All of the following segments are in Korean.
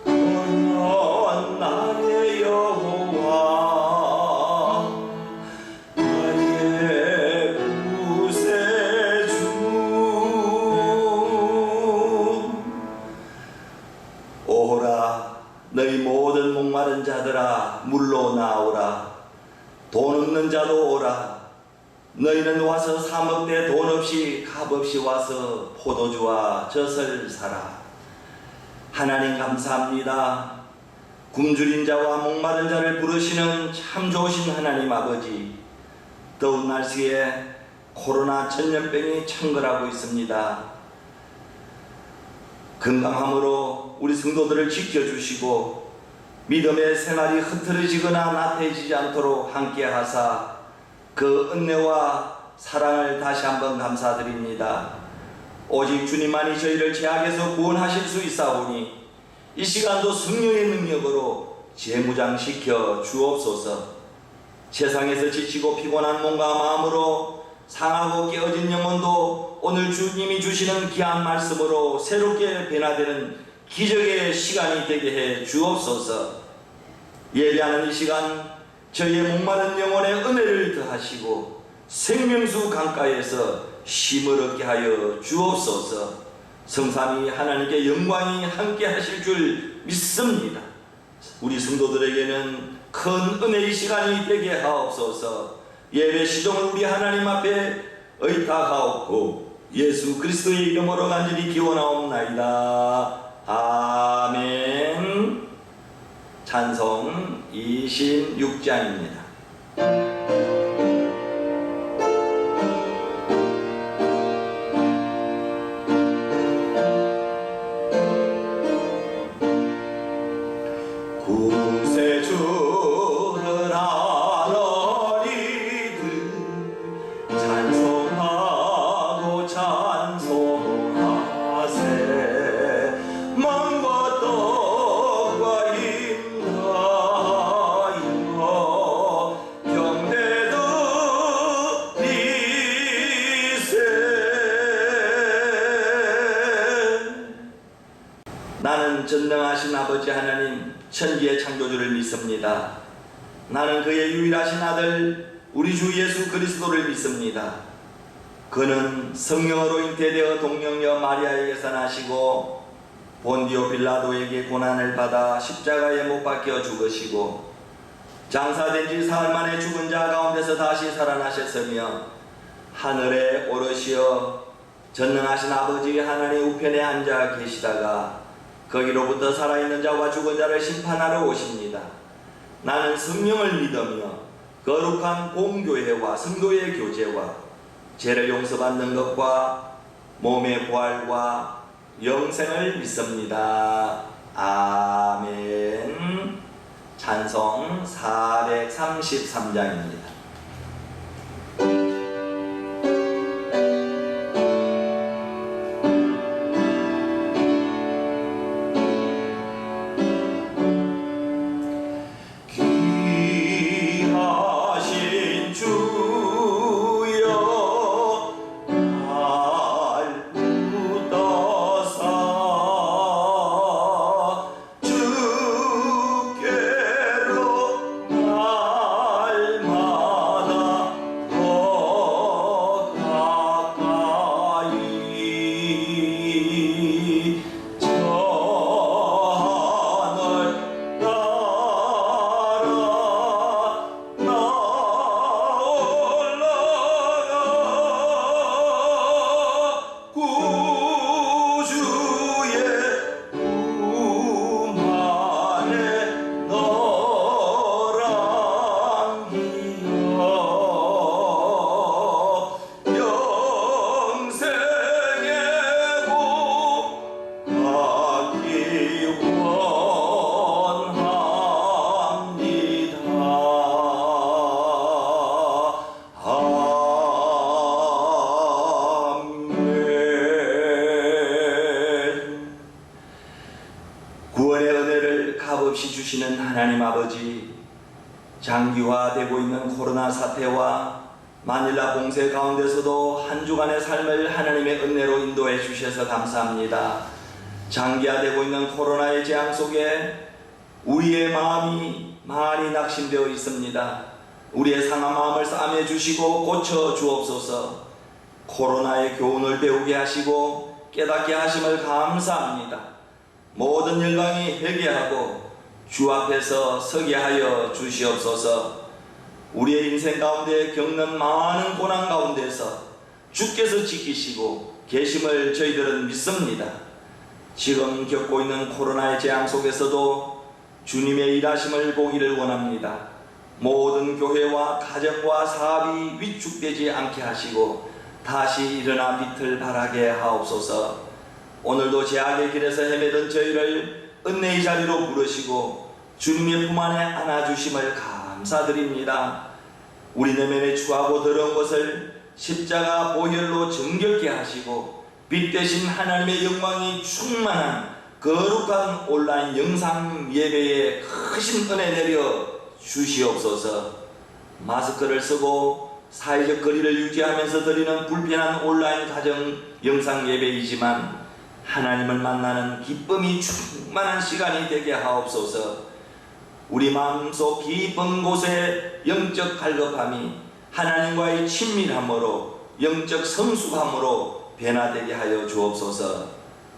건너온 나의 여호와 나의 구세주. 오라 너희 모든 목마른 자들아 물로 나오라. 돈 없는 자도 오라. 너희는 와서 사 먹되 돈 없이 값 없이 와서 포도주와 젖을 사라. 하나님 감사합니다. 굶주린 자와 목마른 자를 부르시는 참 좋으신 하나님 아버지, 더운 날씨에 코로나 전염병이 창궐하고 있습니다. 건강함으로 우리 성도들을 지켜주시고 믿음의 생활이 흐트러지거나 나태해지지 않도록 함께 하사 그 은혜와 사랑을 다시 한번 감사드립니다. 오직 주님만이 저희를 죄악에서 구원하실 수 있사오니 이 시간도 성령의 능력으로 재무장시켜 주옵소서. 세상에서 지치고 피곤한 몸과 마음으로 상하고 깨어진 영혼도 오늘 주님이 주시는 귀한 말씀으로 새롭게 변화되는 기적의 시간이 되게 해 주옵소서. 예배하는 이 시간 저희의 목마른 영혼의 은혜를 더하시고 생명수 강가에서 쉼을 얻게 하여 주옵소서. 성삼위 하나님께 영광이 함께 하실 줄 믿습니다. 우리 성도들에게는 큰 은혜의 시간이 되게 하옵소서. 예배 시종을 우리 하나님 앞에 의탁하옵고 예수 그리스도의 이름으로 간절히 기원하옵나이다. 아멘. 찬송 26장입니다. 구세주를 하너리들 찬송하고 찬송하세. 만과 떡과 인하여 경배드리세. 나는 전능하신 아버지 하나님 천지의 창조주를 믿습니다. 나는 그의 유일하신 아들 우리 주 예수 그리스도를 믿습니다. 그는 성령으로 잉태되어 동정녀 마리아에게서 나시고 본디오 빌라도에게 고난을 받아 십자가에 못 박혀 죽으시고 장사된 지 사흘 만에 죽은 자 가운데서 다시 살아나셨으며 하늘에 오르시어 전능하신 아버지 하나님 우편에 앉아 계시다가 거기로부터 살아있는 자와 죽은 자를 심판하러 오십니다. 나는 성령을 믿으며 거룩한 공교회와 성도의 교제와 죄를 용서받는 것과 몸의 부활과 영생을 믿습니다. 아멘. 찬송 433장입니다. 값없이 주시는 하나님 아버지, 장기화되고 있는 코로나 사태와 마닐라 봉쇄 가운데서도 한 주간의 삶을 하나님의 은혜로 인도해 주셔서 감사합니다. 장기화되고 있는 코로나의 재앙 속에 우리의 마음이 많이 낙심되어 있습니다. 우리의 상한 마음을 싸매 주시고 고쳐 주옵소서. 코로나의 교훈을 배우게 하시고 깨닫게 하심을 감사합니다. 모든 열방이 회개하고 주 앞에서 서게 하여 주시옵소서. 우리의 인생 가운데 겪는 많은 고난 가운데서 주께서 지키시고 계심을 저희들은 믿습니다. 지금 겪고 있는 코로나의 재앙 속에서도 주님의 일하심을 보기를 원합니다. 모든 교회와 가정과 사업이 위축되지 않게 하시고 다시 일어나 빛을 발하게 하옵소서. 오늘도 제약의 길에서 헤매던 저희를 은혜의 자리로 부르시고 주님의 품 안에 안아주심을 감사드립니다. 우리 내면에 추하고 더러운 것을 십자가 보혈로 정결케 하시고 빛 대신 하나님의 영광이 충만한 거룩한 온라인 영상 예배에 크신 은혜 내려 주시옵소서. 마스크를 쓰고 사회적 거리를 유지하면서 드리는 불편한 온라인 가정 영상 예배이지만 하나님을 만나는 기쁨이 충만한 시간이 되게 하옵소서. 우리 마음속 깊은 곳에 영적 갈급함이 하나님과의 친밀함으로 영적 성숙함으로 변화되게 하여 주옵소서.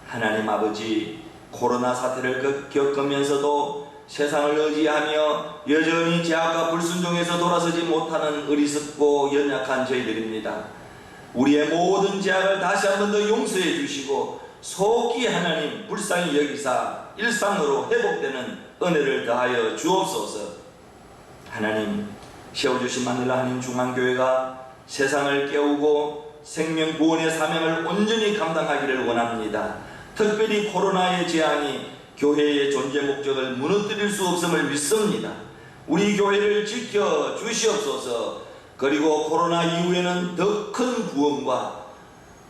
하나님 아버지, 코로나 사태를 겪으면서도 세상을 의지하며 여전히 죄악과 불순종에서 돌아서지 못하는 어리석고 연약한 저희들입니다. 우리의 모든 죄악을 다시 한 번 더 용서해 주시고 속히 하나님 불쌍히 여기사 일상으로 회복되는 은혜를 더하여 주옵소서. 하나님, 세워주신 마닐라 한인 중앙교회가 세상을 깨우고 생명 구원의 사명을 온전히 감당하기를 원합니다. 특별히 코로나의 재앙이 교회의 존재 목적을 무너뜨릴 수 없음을 믿습니다. 우리 교회를 지켜 주시옵소서. 그리고 코로나 이후에는 더 큰 구원과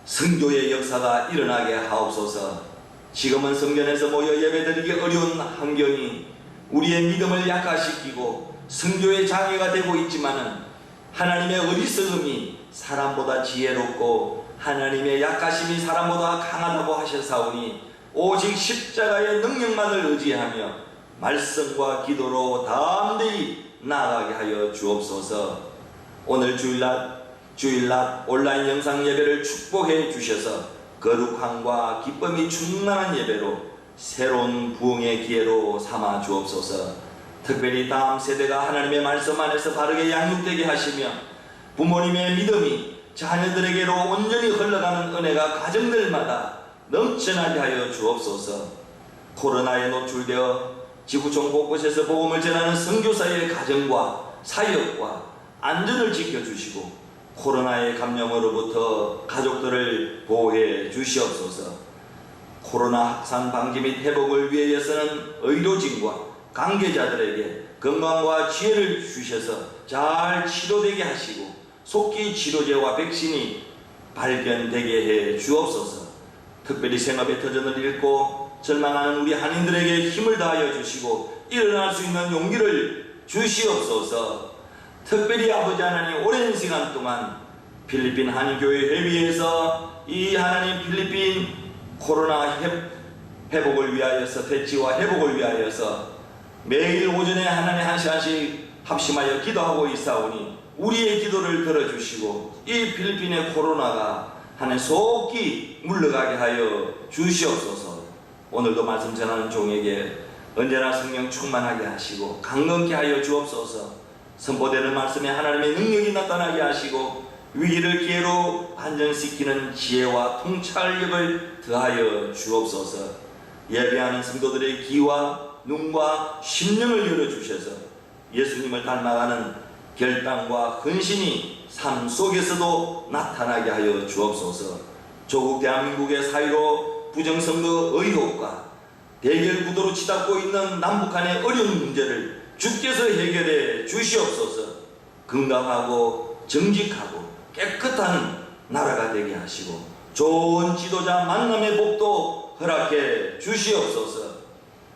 성교의 역사가 일어나게 하옵소서. 지금은 성전에서 모여 예배드리기 어려운 환경이 우리의 믿음을 약화시키고 성교의 장애가 되고 있지만은 하나님의 어리석음이 사람보다 지혜롭고 하나님의 약하심이 사람보다 강하다고 하셨사오니 오직 십자가의 능력만을 의지하며 말씀과 기도로 담대히 나아가게 하여 주옵소서. 오늘 주일날 온라인 영상 예배를 축복해 주셔서 거룩함과 기쁨이 충만한 예배로 새로운 부흥의 기회로 삼아 주옵소서. 특별히 다음 세대가 하나님의 말씀 안에서 바르게 양육되게 하시며 부모님의 믿음이 자녀들에게로 온전히 흘러가는 은혜가 가정들마다 넘쳐나게 하여 주옵소서. 코로나에 노출되어 지구촌 곳곳에서 복음을 전하는 선교사의 가정과 사역과 안전을 지켜주시고 코로나의 감염으로부터 가족들을 보호해 주시옵소서. 코로나 확산 방지 및 회복을 위해서는 의료진과 관계자들에게 건강과 지혜를 주셔서 잘 치료되게 하시고 속기 치료제와 백신이 발견되게 해 주옵소서. 특별히 생업의 터전을 잃고 절망하는 우리 한인들에게 힘을 다하여 주시고 일어날 수 있는 용기를 주시옵소서. 특별히 아버지 하나님, 오랜 시간 동안 필리핀 한인교회 회의에서 이 하나님 필리핀 코로나 회복을 위하여서 대치와 회복을 위하여서 매일 오전에 하나님 한 시간씩 합심하여 기도하고 있사오니 우리의 기도를 들어주시고 이 필리핀의 코로나가 하나님 속히 물러가게 하여 주시옵소서. 오늘도 말씀 전하는 종에게 언제나 성령 충만하게 하시고 강건케 하여 주옵소서. 선포되는 말씀에 하나님의 능력이 나타나게 하시고 위기를 기회로 반전시키는 지혜와 통찰력을 더하여 주옵소서. 예배하는 성도들의 귀와 눈과 심령을 열어주셔서 예수님을 닮아가는 결단과 헌신이 삶 속에서도 나타나게 하여 주옵소서. 조국 대한민국의 사회로 부정선거 의혹과 대결 구도로 치닫고 있는 남북한의 어려운 문제를 주께서 해결해 주시옵소서. 건강하고 정직하고 깨끗한 나라가 되게 하시고 좋은 지도자 만남의 복도 허락해 주시옵소서.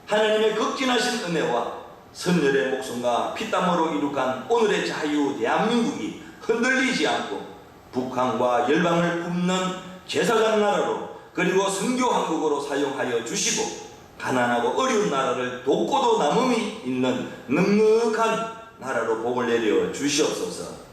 하나님의 극진하신 은혜와 선열의 목숨과 피땀으로 이룩한 오늘의 자유 대한민국이 흔들리지 않고 북한과 열방을 굽는 제사장 나라로 그리고 선교 왕국으로 사용하여 주시고 가난하고 어려운 나라를 돕고도 남음이 있는 넉넉한 나라로 복을 내려 주시옵소서.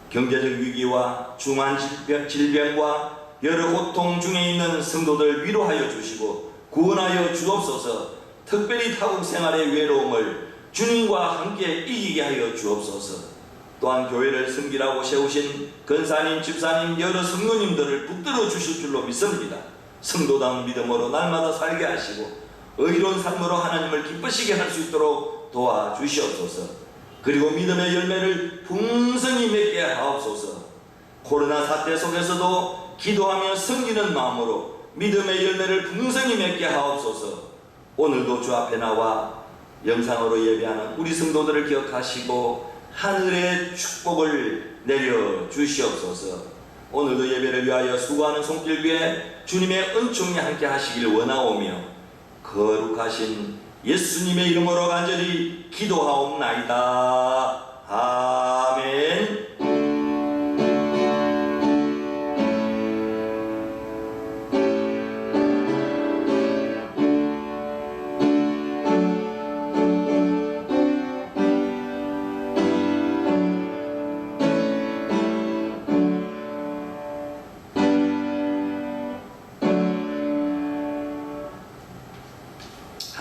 경제적 위기와 중한 질병과 여러 고통 중에 있는 성도들 위로하여 주시고 구원하여 주옵소서. 특별히 타국 생활의 외로움을 주님과 함께 이기게 하여 주옵소서. 또한 교회를 섬기라고 세우신 권사님, 집사님, 여러 성도님들을 붙들어 주실 줄로 믿습니다. 성도다운 믿음으로 날마다 살게 하시고 의로운 삶으로 하나님을 기쁘시게 할 수 있도록 도와주시옵소서. 그리고 믿음의 열매를 풍성히 맺게 하옵소서. 코로나 사태 속에서도 기도하며 섬기는 마음으로 믿음의 열매를 풍성히 맺게 하옵소서. 오늘도 주 앞에 나와 영상으로 예배하는 우리 성도들을 기억하시고 하늘의 축복을 내려 주시옵소서. 오늘도 예배를 위하여 수고하는 손길 위에 주님의 은총이 함께 하시길 원하오며 거룩하신 예수님의 이름으로 간절히 기도하옵나이다. 아멘.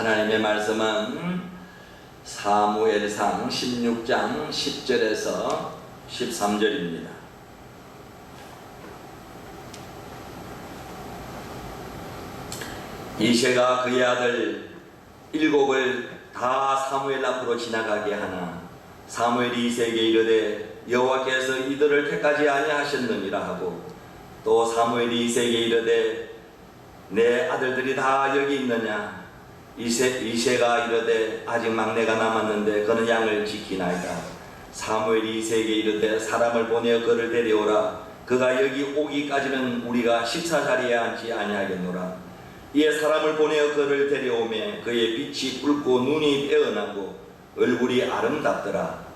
하나님의 말씀은 사무엘상 16장 10절에서 13절입니다. 이새가 그의 아들 7을 다 사무엘 앞으로 지나가게 하나 사무엘이 이새에게 이르되 여호와께서 이들을 택하지 아니하셨느니라 하고 또 사무엘이 이새에게 이르되 내 아들들이 다 여기 있느냐 이새가 이르되 아직 막내가 남았는데 그는 양을 지키나이다. 사무엘이 이새에게 이르되 사람을 보내어 그를 데려오라. 그가 여기 오기까지는 우리가 식사 자리에 앉지 아니하겠노라. 이에 사람을 보내어 그를 데려오매 그의 빛이 붉고 눈이 빼어나고 얼굴이 아름답더라.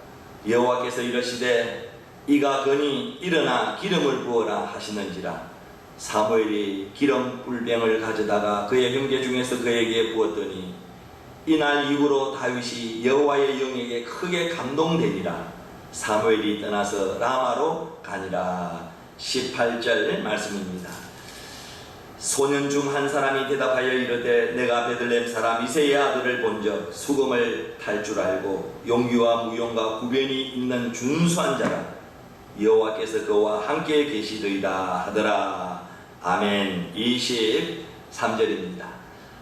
여호와께서 이르시되 이가 거니 일어나 기름을 부어라 하시는지라. 사무엘이 기름 뿔병을 가져다가 그의 형제 중에서 그에게 부었더니 이날 이후로 다윗이 여호와의 영에게 크게 감동되니라. 사무엘이 떠나서 라마로 가니라. 18절 말씀입니다. 소년 중 한 사람이 대답하여 이르되 내가 베들레헴 사람 이새의 아들을 본적 수금을 탈 줄 알고 용기와 무용과 구변이 있는 준수한 자라. 여호와께서 그와 함께 계시더이다 하더라. 아멘. 23절입니다.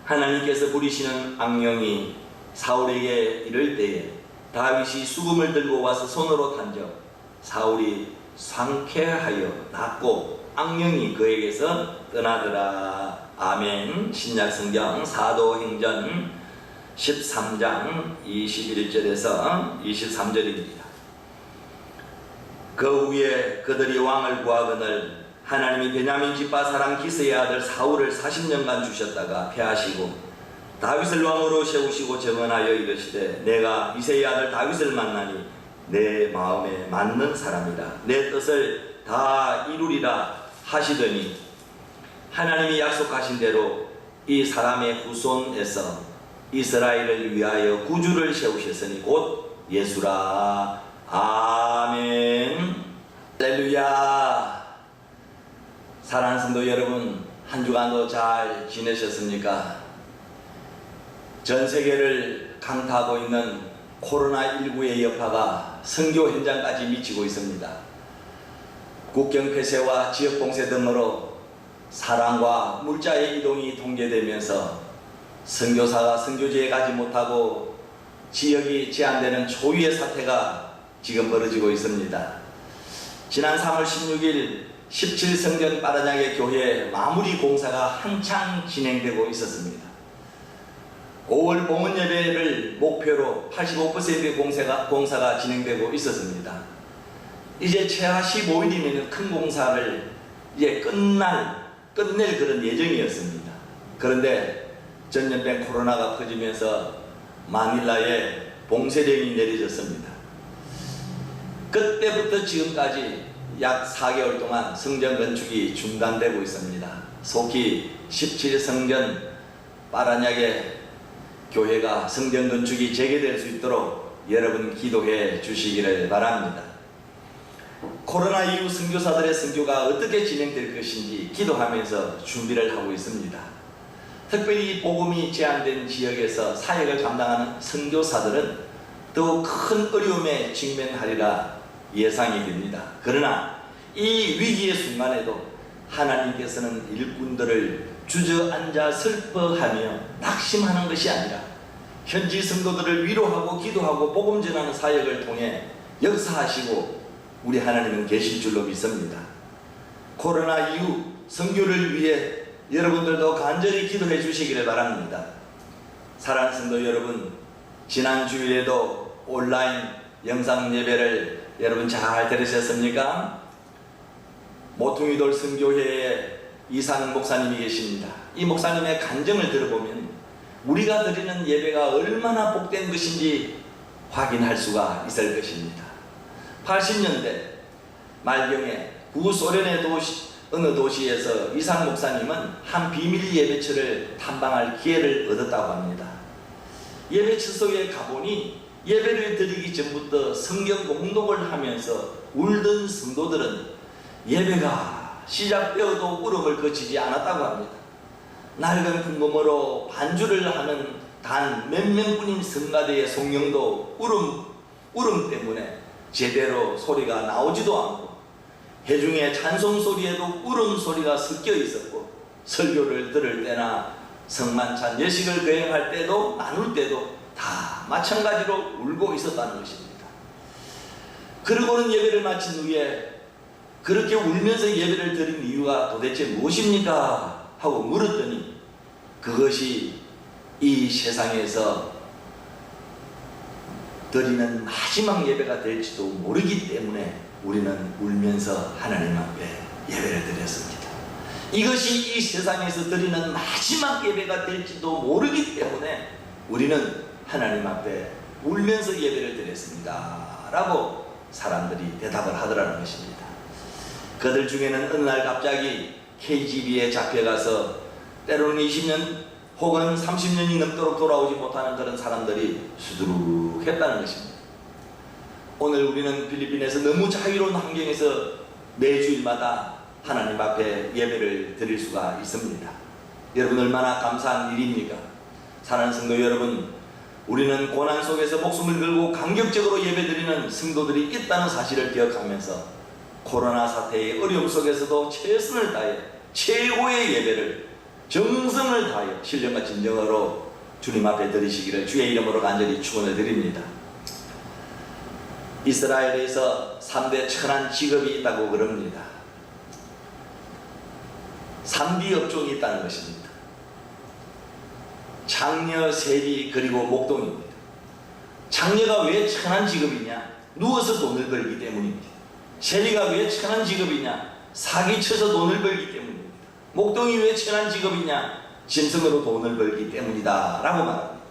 하나님께서 부리시는 악령이 사울에게 이를 때에 다윗이 수금을 들고 와서 손으로 탄적 사울이 상쾌하여 낫고 악령이 그에게서 떠나더라. 아멘. 신약성경 사도행전 13장 21절에서 23절입니다. 그 후에 그들이 왕을 구하거늘 하나님이 베냐민 집파 사람 기스의 아들 사울을 40년간 주셨다가 패하시고 다윗을 왕으로 세우시고 정언하여 이르시되 내가 이새의 아들 다윗을 만나니 내 마음에 맞는 사람이라 내 뜻을 다 이루리라 하시더니 하나님이 약속하신 대로 이 사람의 후손에서 이스라엘을 위하여 구주를 세우셨으니 곧 예수라. 아멘. 할렐루야. 사랑하는 성도 여러분, 한 주간도 잘 지내셨습니까? 전 세계를 강타하고 있는 코로나19의 여파가 선교 현장까지 미치고 있습니다. 국경 폐쇄와 지역 봉쇄 등으로 사람과 물자의 이동이 통제되면서 선교사가 선교지에 가지 못하고 지역이 제한되는 초유의 사태가 지금 벌어지고 있습니다. 지난 3월 16일 17성전 빠르장의 교회 마무리 공사가 한창 진행되고 있었습니다. 5월 봉헌 예배를 목표로 85%의 공사가 진행되고 있었습니다. 이제 최하 15일이면 큰 공사를 이제 끝낼 그런 예정이었습니다. 그런데 전염병 코로나가 퍼지면서 마닐라에 봉쇄령이 내려졌습니다. 그때부터 지금까지 약 4개월 동안 성전 건축이 중단되고 있습니다. 속히 17성전 빠라냐게 교회가 성전 건축이 재개될 수 있도록 여러분 기도해 주시기를 바랍니다. 코로나 이후 선교사들의 선교가 어떻게 진행될 것인지 기도하면서 준비를 하고 있습니다. 특별히 복음이 제한된 지역에서 사역을 감당하는 선교사들은 더욱 큰 어려움에 직면하리라 예상이 됩니다. 그러나 이 위기의 순간에도 하나님께서는 일꾼들을 주저앉아 슬퍼하며 낙심하는 것이 아니라 현지 성도들을 위로하고 기도하고 복음 전하는 사역을 통해 역사하시고 우리 하나님은 계실 줄로 믿습니다. 코로나 이후 선교를 위해 여러분들도 간절히 기도해 주시기를 바랍니다. 사랑하는 성도 여러분, 지난 주일에도 온라인 영상 예배를 여러분 잘 들으셨습니까? 모퉁이돌 선교회의 이상 목사님이 계십니다. 이 목사님의 간증을 들어보면 우리가 드리는 예배가 얼마나 복된 것인지 확인할 수가 있을 것입니다. 80년대 말경에 구소련의 어느 도시에서 이상 목사님은 한 비밀 예배처를 탐방할 기회를 얻었다고 합니다. 예배처소에 가보니 예배를 드리기 전부터 성경 공독을 하면서 울던 성도들은 예배가 시작되어도 울음을 그치지 않았다고 합니다. 낡은 풍금으로 반주를 하는 단 몇 명뿐인 성가대의 성령도 울음 때문에 제대로 소리가 나오지도 않고 회중의 찬송 소리에도 울음 소리가 섞여 있었고 설교를 들을 때나 성만찬 예식을 거행할 때도 나눌 때도 다 마찬가지로 울고 있었다는 것입니다. 그러고는 예배를 마친 후에 그렇게 울면서 예배를 드린 이유가 도대체 무엇입니까? 하고 물었더니 그것이 이 세상에서 드리는 마지막 예배가 될지도 모르기 때문에 우리는 울면서 하나님 앞에 예배를 드렸습니다. 이것이 이 세상에서 드리는 마지막 예배가 될지도 모르기 때문에 우리는 하나님 앞에 울면서 예배를 드렸습니다 라고 사람들이 대답을 하더라는 것입니다. 그들 중에는 어느 날 갑자기 KGB에 잡혀가서 때로는 20년 혹은 30년이 넘도록 돌아오지 못하는 그런 사람들이 수두룩 했다는 것입니다. 오늘 우리는 필리핀에서 너무 자유로운 환경에서 매주일마다 하나님 앞에 예배를 드릴 수가 있습니다. 여러분 얼마나 감사한 일입니까? 사랑하는 성도 여러분, 우리는 고난 속에서 목숨을 걸고 감격적으로 예배드리는 성도들이 있다는 사실을 기억하면서 코로나 사태의 어려움 속에서도 최선을 다해 최고의 예배를 정성을 다하여 신령과 진정으로 주님 앞에 드리시기를 주의 이름으로 간절히 축원을 드립니다. 이스라엘에서 3대 천한 직업이 있다고 그럽니다. 3D 업종이 있다는 것입니다. 장녀, 세리, 그리고 목동입니다. 장녀가 왜 천한 직업이냐? 누워서 돈을 벌기 때문입니다. 세리가 왜 천한 직업이냐? 사기쳐서 돈을 벌기 때문입니다. 목동이 왜 천한 직업이냐? 짐승으로 돈을 벌기 때문이다 라고 말합니다.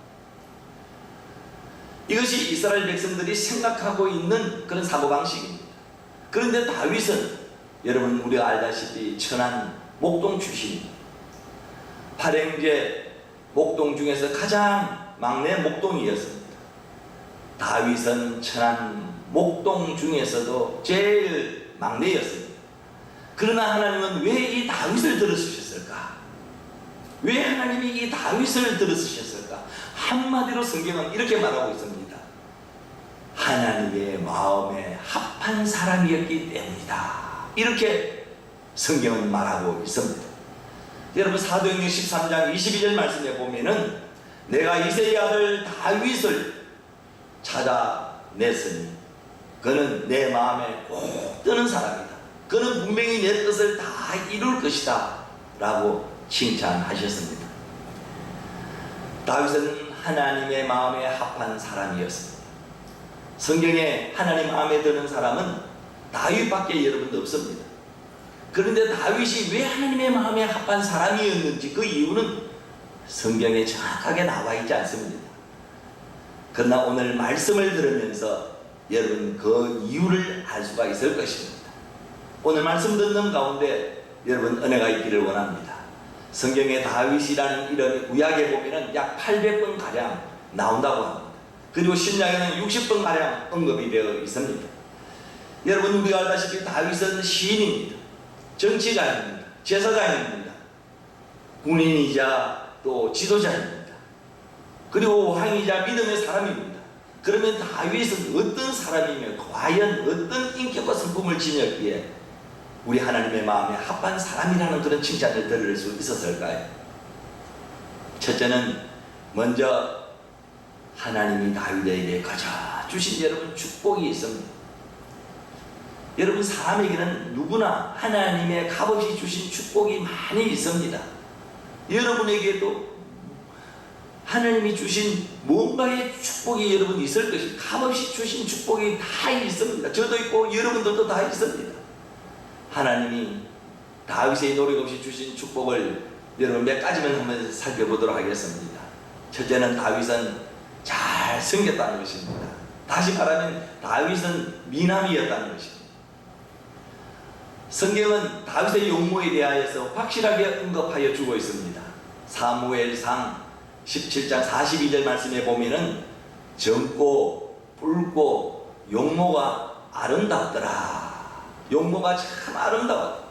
이것이 이스라엘 백성들이 생각하고 있는 그런 사고방식입니다. 그런데 다윗은 여러분 우리가 알다시피 천한 목동 출신입니다. 8형제 목동 중에서 가장 막내 목동이었습니다. 다윗은 천한 목동 중에서도 제일 막내였습니다. 그러나 하나님은 왜 이 다윗을 들어주셨을까? 왜 하나님이 이 다윗을 들어주셨을까? 한마디로 성경은 이렇게 말하고 있습니다. 하나님의 마음에 합한 사람이었기 때문이다. 이렇게 성경은 말하고 있습니다. 여러분 사도행전 13장 22절 말씀에 보면은 내가 이새의 아들 다윗을 찾아냈으니 그는 내 마음에 꼭 드는 사람이다. 그는 분명히 내 뜻을 다 이룰 것이다 라고 칭찬하셨습니다. 다윗은 하나님의 마음에 합한 사람이었습니다. 성경에 하나님 마음에 드는 사람은 다윗밖에 여러분도 없습니다. 그런데 다윗이 왜 하나님의 마음에 합한 사람이었는지 그 이유는 성경에 정확하게 나와 있지 않습니다. 그러나 오늘 말씀을 들으면서 여러분 그 이유를 알 수가 있을 것입니다. 오늘 말씀 듣는 가운데 여러분 은혜가 있기를 원합니다. 성경에 다윗이라는 이름이 구약에 보면은 약 800번 가량 나온다고 합니다. 그리고 신약에는 60번 가량 언급이 되어 있습니다. 여러분 우리가 알다시피 다윗은 시인입니다. 정치가입니다. 제사장입니다. 군인이자 또 지도자입니다. 그리고 왕이자 믿음의 사람입니다. 그러면 다윗은 어떤 사람이며 과연 어떤 인격과 성품을 지녔기에 우리 하나님의 마음에 합한 사람이라는 그런 칭찬을 들을 수 있었을까요? 첫째는 먼저 하나님이 다윗에게 가져 주신 여러분 축복이 있습니다. 여러분 사람에게는 누구나 하나님의 값없이 주신 축복이 많이 있습니다. 여러분에게도 하나님이 주신 뭔가의 축복이 여러분 있을 것입니다. 값없이 주신 축복이 다 있습니다. 저도 있고 여러분들도 다 있습니다. 하나님이 다윗의 노력 없이 주신 축복을 여러분 몇 가지만 한번 살펴보도록 하겠습니다. 첫째는 다윗은 잘 섬겼다는 것입니다. 다시 말하면 다윗은 미남이었다는 것입니다. 성경은 다윗의 용모에 대하여서 확실하게 언급하여 주고 있습니다. 사무엘상 17장 42절 말씀에 보면은 젊고 붉고 용모가 아름답더라. 용모가 참 아름다웠다.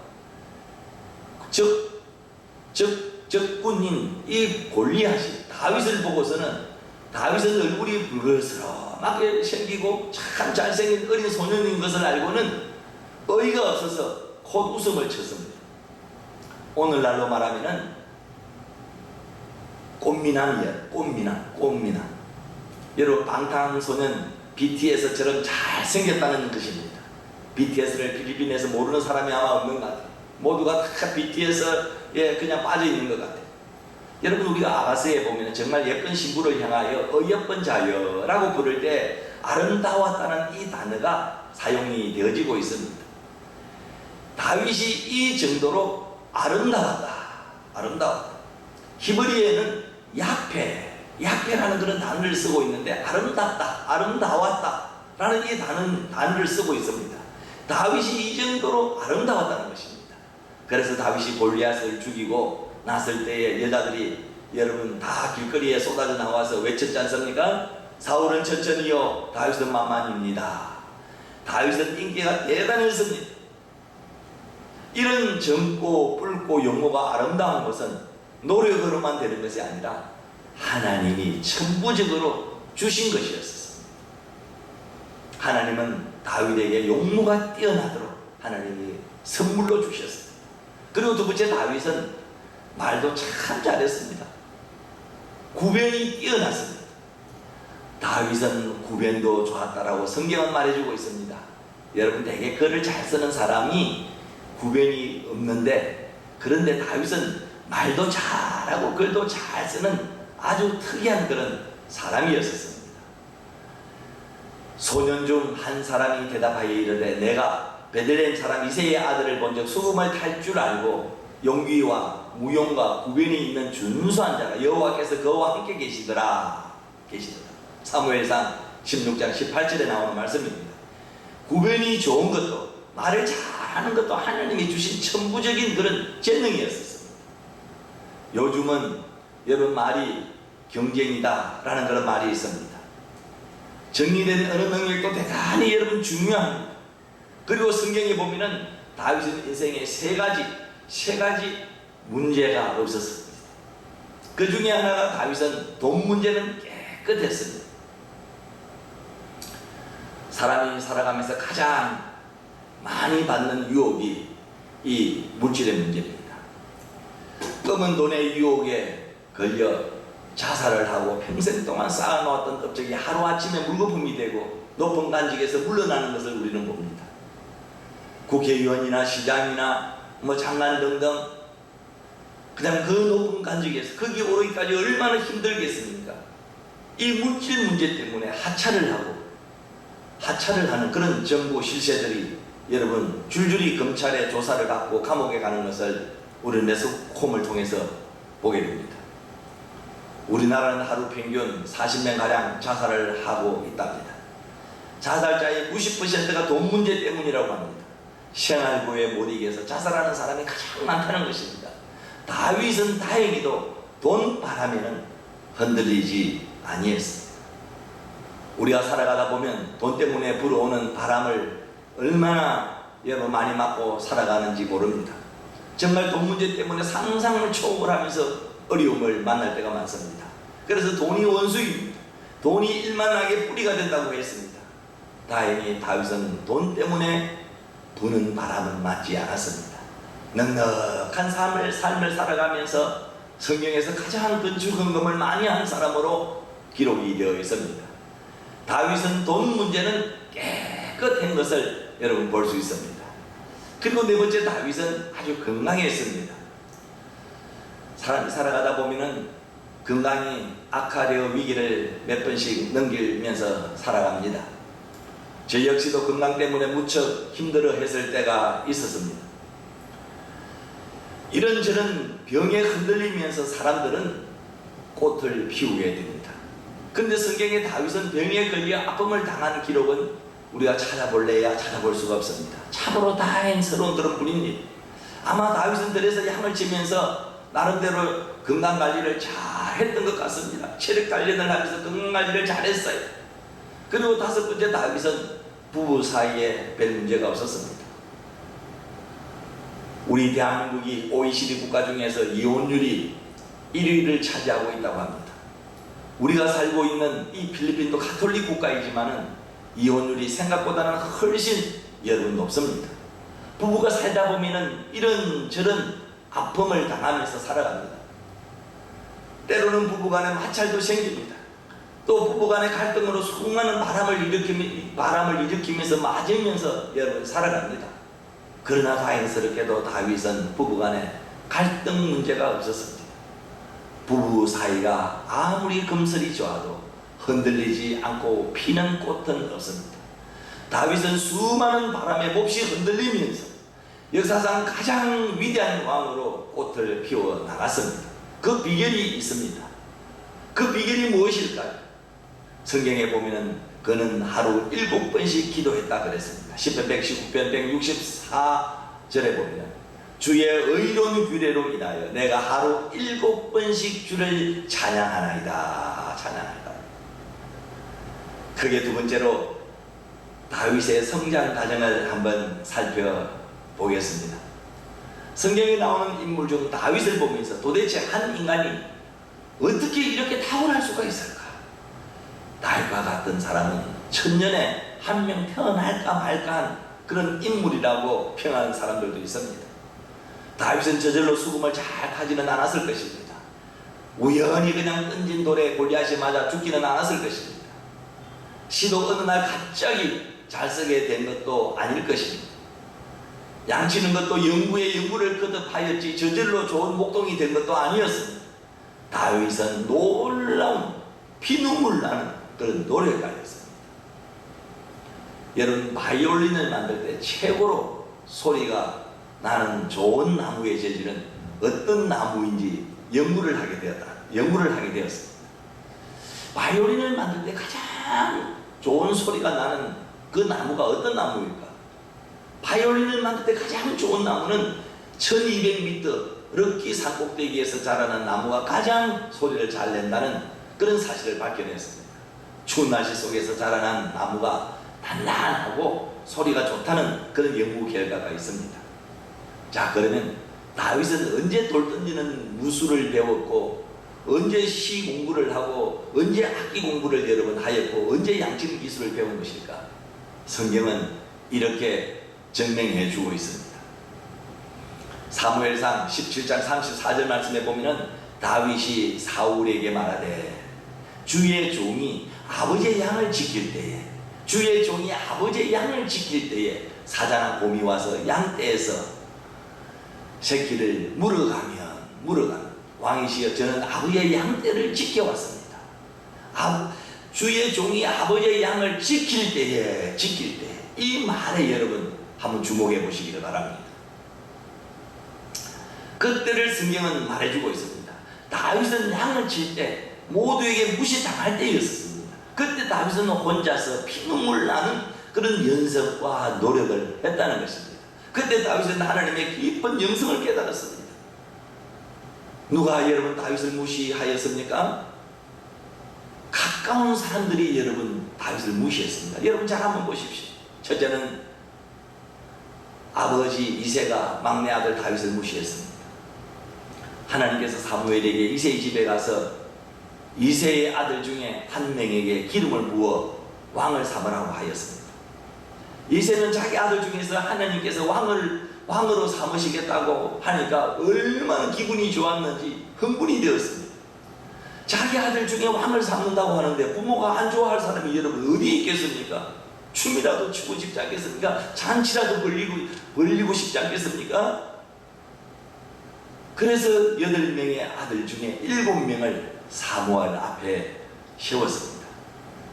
적군인 이 골리앗이 다윗을 보고서는 다윗은 얼굴이 붉으스름하게 생기고 참 잘생긴 어린 소년인 것을 알고는 어이가 없어서 콧웃음을 쳤습니다. 오늘날로 말하면은 꽃미남이에요. 꽃미남. 여러분 방탄소년 BTS처럼 잘생겼다는 것입니다. BTS를 필리핀에서 모르는 사람이 아마 없는 것 같아요. 모두가 다 BTS에 그냥 빠져있는 것 같아요. 여러분 우리가 아가스에 보면 정말 예쁜 신부를 향하여 어여쁜 자여라고 부를 때 아름다웠다는 이 단어가 사용이 되어지고 있습니다. 다윗이 이 정도로 아름다웠다. 히브리에는 야페라는 그런 단어를 쓰고 있는데 아름답다, 아름다웠다 라는 이 단어를 쓰고 있습니다. 다윗이 이 정도로 아름다웠다는 것입니다. 그래서 다윗이 골리앗을 죽이고 났을 때에 여자들이 여러분 다 길거리에 쏟아져 나와서 외쳤지 않습니까? 사울은 천천히요, 다윗은 만만입니다. 다윗은 인기가 대단했습니다. 이런 젊고 붉고 용모가 아름다운 것은 노력으로만 되는 것이 아니라 하나님이 천부적으로 주신 것이었습니다. 하나님은 다윗에게 용모가 뛰어나도록 하나님이 선물로 주셨습니다. 그리고 두 번째 다윗은 말도 참 잘했습니다. 구변이 뛰어났습니다. 다윗은 구변도 좋았다라고 성경은 말해주고 있습니다. 여러분 되게 글을 잘 쓰는 사람이 구변이 없는데 그런데 다윗은 말도 잘하고 글도 잘 쓰는 아주 특이한 그런 사람이었습니다. 소년 중 한 사람이 대답하여 이르되 내가 베들레헴 사람 이새의 아들을 본즉 수금을 탈 줄 알고 용기와 무용과 구변이 있는 준수한 자가 여호와께서 그와 함께 계시더라. 사무엘상 16장 18절에 나오는 말씀입니다. 구변이 좋은 것도 말을 잘하는 것도 하나님이 주신 천부적인 그런 재능이었습니다. 요즘은 여러분 말이 경쟁이다 라는 그런 말이 있습니다. 정리된 어느 능력도 대단히 여러분 중요합니다. 그리고 성경에 보면은 다윗의 인생에 세 가지 문제가 없었습니다. 그 중에 하나가 다윗은 돈 문제는 깨끗했습니다. 사람이 살아가면서 가장 많이 받는 유혹이 이 물질의 문제입니다. 검은 돈의 유혹에 걸려 자살을 하고 평생 동안 쌓아놓았던 업적이 하루아침에 물거품이 되고 높은 간직에서 물러나는 것을 우리는 봅니다. 국회의원이나 시장이나 장관 등등 그냥 그 높은 간직에서 거기 오르기까지 얼마나 힘들겠습니까? 이 물질 문제 때문에 하차를 하는 그런 정부 실세들이 여러분 줄줄이 검찰의 조사를 받고 감옥에 가는 것을 우리는 매스컴을 통해서 보게 됩니다. 우리나라는 하루 평균 40명가량 자살을 하고 있답니다. 자살자의 90%가 돈 문제 때문이라고 합니다. 생활고에 못 이겨서 자살하는 사람이 가장 많다는 것입니다. 다윗은 다행히도 돈 바람에는 흔들리지 아니했습니다. 우리가 살아가다 보면 돈 때문에 불어오는 바람을 얼마나 여러분 많이 맞고 살아가는지 모릅니다. 정말 돈 문제 때문에 상상을 초월하면서 어려움을 만날 때가 많습니다. 그래서 돈이 원수입니다. 돈이 일만하게 뿌리가 된다고 했습니다. 다행히 다윗은 돈 때문에 부는 바람은 맞지 않았습니다. 넉넉한 삶을 살아가면서 성경에서 가장 건축헌금을 많이 한 사람으로 기록이 되어 있습니다. 다윗은 돈 문제는 깨끗한 것을 여러분 볼 수 있습니다. 그리고 네 번째, 다윗은 아주 건강했습니다. 사람이 살아가다 보면은 건강이 악화되어 위기를 몇 번씩 넘기면서 살아갑니다. 저 역시도 건강 때문에 무척 힘들어 했을 때가 있었습니다. 이런저런 병에 흔들리면서 사람들은 꽃을 피우게 됩니다. 그런데 성경에 다윗은 병에 걸려 아픔을 당한 기록은 우리가 찾아볼래야 찾아볼 수가 없습니다. 참으로 다행스러운 그런 분입니다. 아마 다윗은 들에서 양을 치면서 나름대로 건강관리를 잘 했던 것 같습니다. 체력 단련을 하면서 건강관리를 잘했어요. 그리고 다섯 번째, 다윗은 부부 사이에 별 문제가 없었습니다. 우리 대한민국이 OECD 국가 중에서 이혼율이 1위를 차지하고 있다고 합니다. 우리가 살고 있는 이 필리핀도 가톨릭 국가이지만은 이혼율이 생각보다는 훨씬 여러분 높습니다. 부부가 살다 보면은 이런저런 아픔을 당하면서 살아갑니다. 때로는 부부간에 마찰도 생깁니다. 또 부부간의 갈등으로 수많은 바람을 일으키면서 맞으면서 여러분 살아갑니다. 그러나 다행스럽게도 다윗은 부부간에 갈등 문제가 없었습니다. 부부 사이가 아무리 금슬이 좋아도 흔들리지 않고 피는 꽃은 없습니다. 다윗은 수많은 바람에 몹시 흔들리면서 역사상 가장 위대한 왕으로 꽃을 피워 나갔습니다. 그 비결이 있습니다. 그 비결이 무엇일까요? 성경에 보면은 그는 하루 7번씩 기도했다 그랬습니다. 시편 119편 164절에 보면 주의 의로운 규례로 인하여 내가 하루 7번씩 주를 찬양하나이다. 찬양하나이다. 크게 두 번째로 다윗의 성장 과정을 한번 살펴보겠습니다. 성경에 나오는 인물 중 다윗을 보면서 도대체 한 인간이 어떻게 이렇게 타고날 수가 있을까? 다윗과 같은 사람은 천년에 한 명 태어날까 말까 한 그런 인물이라고 평하는 사람들도 있습니다. 다윗은 저절로 수금을 잘 타지는 않았을 것입니다. 우연히 그냥 던진 돌에 골리앗이 맞아 죽지는 않았을 것입니다. 시도 어느 날 갑자기 잘 쓰게 된 것도 아닐 것입니다. 양치는 것도 영구의 영구를 거듭하였지 저절로 좋은 목동이 된 것도 아니었습니다. 다윗은 놀라운 피눈물 나는 그런 노래가였습니다. 여러분, 바이올린을 만들 때 최고로 소리가 나는 좋은 나무의 재질은 어떤 나무인지 연구를 하게 되었습니다. 바이올린을 만들 때 가장 좋은 소리가 나는 그 나무가 어떤 나무일까? 바이올린을 만들 때 가장 좋은 나무는 1200m 럭키 산꼭대기에서 자라는 나무가 가장 소리를 잘 낸다는 그런 사실을 밝혀냈습니다. 추운 날씨 속에서 자라난 나무가 단단하고 소리가 좋다는 그런 연구 결과가 있습니다. 자, 그러면 다윗은 언제 돌 던지는 무술을 배웠고, 언제 시 공부를 하고, 언제 악기 공부를 여러 번 하였고, 언제 양치는 기술을 배운 것일까? 성경은 이렇게 증명해 주고 있습니다. 사무엘상 17장 34절 말씀에 보면은 다윗이 사울에게 말하되 주의 종이 아버지의 양을 지킬 때에 사자나 곰이 와서 양떼에서 새끼를 물어가면 왕이시여 저는 아버지의 양떼를 지켜왔습니다. 주의 종이 아버지의 양을 지킬 때에 이 말에 여러분 한번 주목해 보시기를 바랍니다. 그때를 성경은 말해주고 있습니다. 다윗은 양을 칠 때 모두에게 무시당할 때였습니다. 그때 다윗은 혼자서 피눈물 나는 그런 연습과 노력을 했다는 것입니다. 그때 다윗은 하나님의 깊은 영성을 깨달았습니다. 누가 여러분 다윗을 무시하였습니까? 가까운 사람들이 여러분 다윗을 무시했습니다. 여러분 잘 한번 보십시오. 첫째는 아버지 이새가 막내 아들 다윗을 무시했습니다. 하나님께서 사무엘에게 이새의 집에 가서 이새의 아들 중에 한 명에게 기름을 부어 왕을 삼으라고 하였습니다. 이새는 자기 아들 중에서 하나님께서 왕으로 삼으시겠다고 하니까 얼마나 기분이 좋았는지 흥분이 되었습니다. 자기 아들 중에 왕을 삼는다고 하는데 부모가 안 좋아할 사람이 여러분 어디에 있겠습니까? 춤이라도 추고 싶지 않겠습니까? 잔치라도 벌리고 싶지 않겠습니까? 그래서 8명의 아들 중에 7명을 사무엘 앞에 세웠습니다.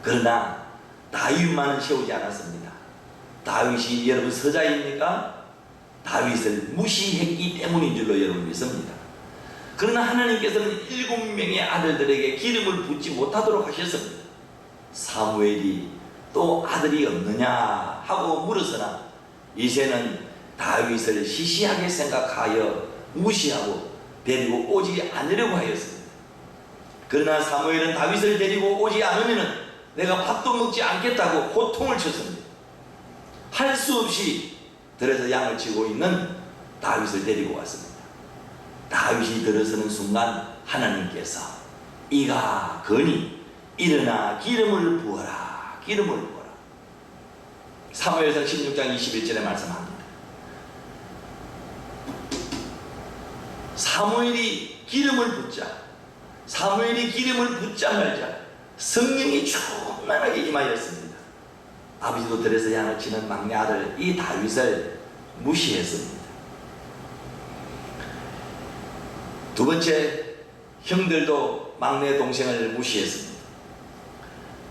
그러나 다윗만은 세우지 않았습니다. 다윗이 여러분 서자입니까? 다윗을 무시했기 때문인 줄로 여러분 믿습니다. 그러나 하나님께서는 7명의 아들들에게 기름을 붓지 못하도록 하셨습니다. 사무엘이 또 아들이 없느냐 하고 물었으나 이새는 다윗을 시시하게 생각하여 무시하고 데리고 오지 않으려고 하였습니다. 그러나 사무엘은 다윗을 데리고 오지 않으면 내가 밥도 먹지 않겠다고 호통을 쳤습니다. 할 수 없이 들에서 양을 치고 있는 다윗을 데리고 왔습니다. 다윗이 들어서는 순간 하나님께서 이가 거니 일어나 기름을 부어라. 기름을 부어라. 사무엘상 16장 21절에 말씀합니다. 사무엘이 기름을 붓자마자 성령이 충만하게 임하였습니다. 아버지도 들에서 양을 치는 막내 아들 이 다윗을 무시했습니다. 두 번째, 형들도 막내 동생을 무시했습니다.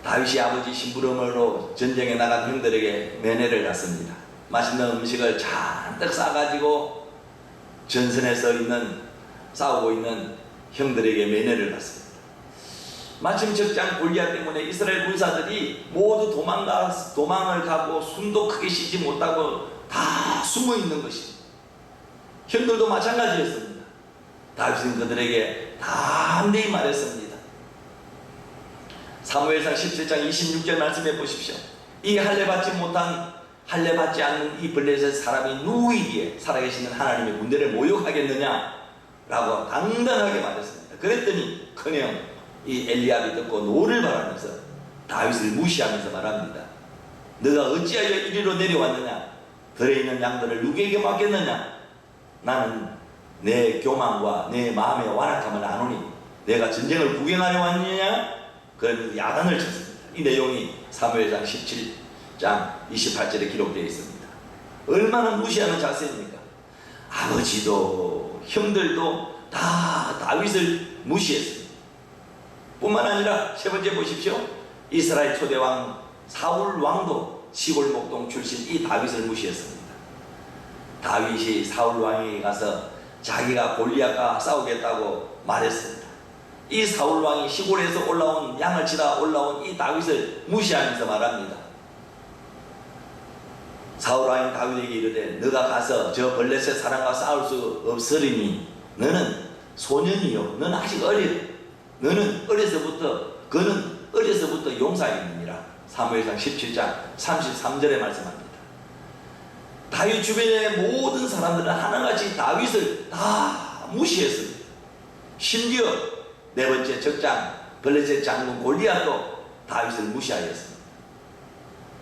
다윗이 아버지 심부름으로 전쟁에 나간 형들에게 면회를 갔습니다. 맛있는 음식을 잔뜩 싸가지고 전선에 싸우고 있는 형들에게 면회를 갔습니다. 마침 적장 골리앗 때문에 이스라엘 군사들이 모두 도망을 가고 숨도 크게 쉬지 못하고 다 숨어 있는 것입니다. 형들도 마찬가지였습니다. 다윗은 그들에게 담대히 말했습니다. 사무엘상 17장 26절 말씀해 보십시오. 이 할례 받지 않는 이 블레셋 사람이 누구이기에 살아계시는 하나님의 군대를 모욕하겠느냐 라고 당당하게 말했습니다. 그랬더니 커녕 이 엘리압이 듣고 노를 바라면서 다윗을 무시하면서 말합니다. 너가 어찌하여 이리로 내려왔느냐? 들에 있는 양들을 누구에게 맡겼느냐? 나는 내 교만과 내 마음의 완악함을 아노니 내가 전쟁을 구경하려 왔느냐? 그러면서 야단을 쳤습니다. 이 내용이 사무엘상 17장 28절에 기록되어 있습니다. 얼마나 무시하는 자세입니까? 아버지도 형들도 다 다윗을 무시했습니다. 뿐만 아니라 세 번째 보십시오. 이스라엘 초대왕 사울 왕도 시골 목동 출신 이 다윗을 무시했습니다. 다윗이 사울 왕에게 가서 자기가 골리앗과 싸우겠다고 말했습니다. 이 사울 왕이 시골에서 양을 치다 올라온 이 다윗을 무시하면서 말합니다. 사울 왕이 다윗에게 이르되 너가 가서 저 블레셋 사람과 싸울 수 없으리니 너는 소년이요 너는 아직 어려 그는 어려서부터 용사이니라. 사무엘상 17장 33절에 말씀합니다. 다윗 주변의 모든 사람들은 하나같이 다윗을 다 무시했습니다. 심지어 네 번째 적장 블레셋 장군 골리앗도 다윗을 무시하였습니다.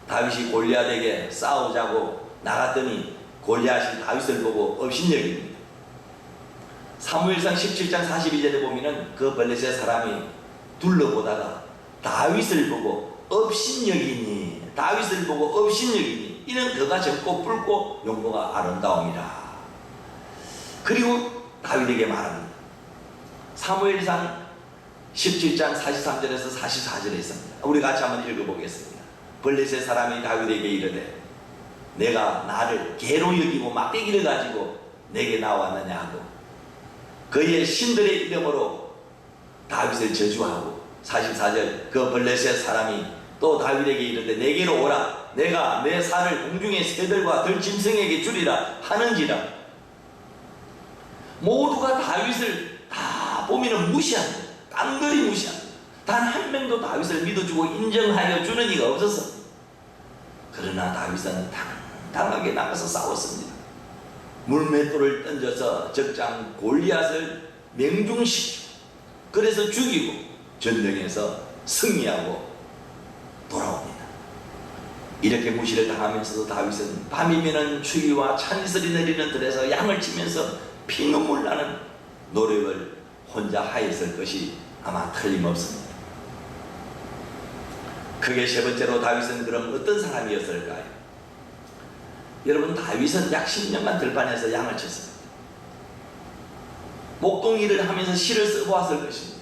다윗이 골리앗에게 싸우자고 나갔더니 골리앗이 다윗을 보고 업신여깁니다. 사무엘상 17장 42절에 보면은 그 블레셋 사람이 둘러보다가 다윗을 보고 업신여기니 이는 그가 젊고 붉고 용모가 아름다움이라. 그리고 다윗에게 말합니다. 사무엘상 17장 43절에서 44절에 있습니다. 우리 같이 한번 읽어보겠습니다. 블레셋 사람이 다윗에게 이르되 내가 나를 개로 여기고 막대기를 가지고 내게 나왔느냐 하고 그의 신들의 이름으로 다윗을 저주하고 44절 그 블레셋 사람이 또 다윗에게 이르되 내게로 오라 내가 내 살을 공중의 새들과 들짐승에게 주리라 하는지라. 모두가 다윗을 다 보면은 무시한다. 깡그리 무시한다. 단 한 명도 다윗을 믿어주고 인정하여 주는 이가 없었어. 그러나 다윗은 당당하게 나가서 싸웠습니다. 물맷돌을 던져서 적장 골리앗을 명중시키고 그래서 죽이고 전쟁에서 승리하고 돌아옵니다. 이렇게 무시를 당하면서도 다윗은 밤이면은 추위와 찬이슬이 내리는 들에서 양을 치면서 피눈물 나는 노력을 혼자 하였을 것이 아마 틀림없습니다. 그게 세 번째로 다윗은 그럼 어떤 사람이었을까요? 여러분, 다윗은 약 10년간 들판에서 양을 쳤습니다. 목동일을 하면서 실을 쓰고 왔을 것입니다.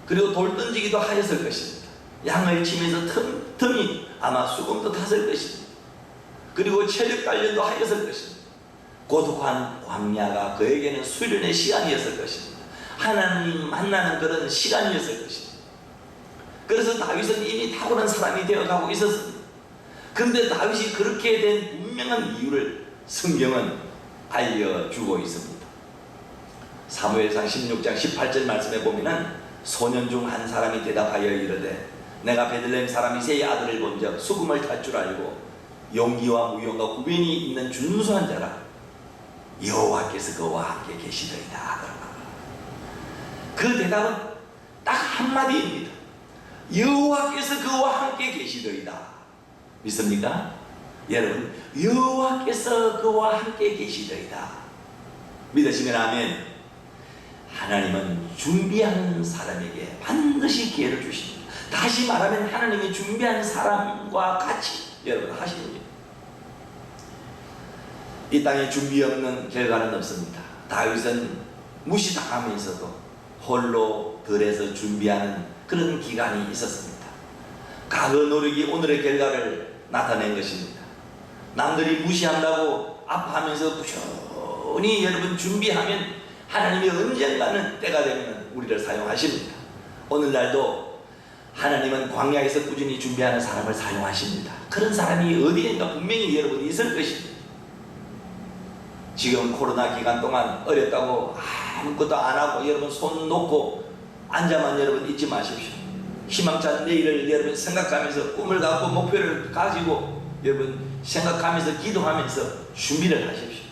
그리고 돌 던지기도 하였을 것입니다. 양을 치면서 틈이 아마 수금도 탔을 것입니다. 그리고 체력 단련도 하였을 것입니다. 고독한 광야가 그에게는 수련의 시간이었을 것입니다. 하나님 만나는 그런 시간이었을 것입니다. 그래서 다윗은 이미 탁월한 사람이 되어가고 있었습니다. 그런데 다윗이 그렇게 된 분명한 이유를 성경은 알려주고 있습니다. 사무엘상 16장 18절 말씀에 보면은 소년 중 한 사람이 대답하여 이르되 내가 베들레헴 사람 이새의 아들을 본적 수금을 탈 줄 알고 용기와 무용과 구변이 있는 준수한 자라 여호와께서 그와 함께 계시더이다. 그 대답은 딱 한마디입니다. 여호와께서 그와 함께 계시더이다. 믿습니까? 여러분, 여호와께서 그와 함께 계시더이다. 믿으시면 아멘. 하나님은 준비하는 사람에게 반드시 기회를 주십니다. 다시 말하면 하나님이 준비한 사람과 같이 여러분 하십니다. 이 땅에 준비 없는 결과는 없습니다. 다윗은 무시당하면서도 홀로 들에서 준비하는 그런 기간이 있었습니다. 과거 노력이 오늘의 결과를 나타낸 것입니다. 남들이 무시한다고 아파하면서 부지런히 여러분 준비하면 하나님이 언젠가는 때가 되면 우리를 사용하십니다. 오늘날도 하나님은 광야에서 꾸준히 준비하는 사람을 사용하십니다. 그런 사람이 어디엔가 분명히 여러분 있을 것입니다. 지금 코로나 기간 동안 어렵다고 아무것도 안 하고 여러분 손 놓고 앉아만 여러분 있지 마십시오. 희망찬 내일을 여러분 생각하면서 꿈을 갖고 목표를 가지고 여러분 생각하면서 기도하면서 준비를 하십시오.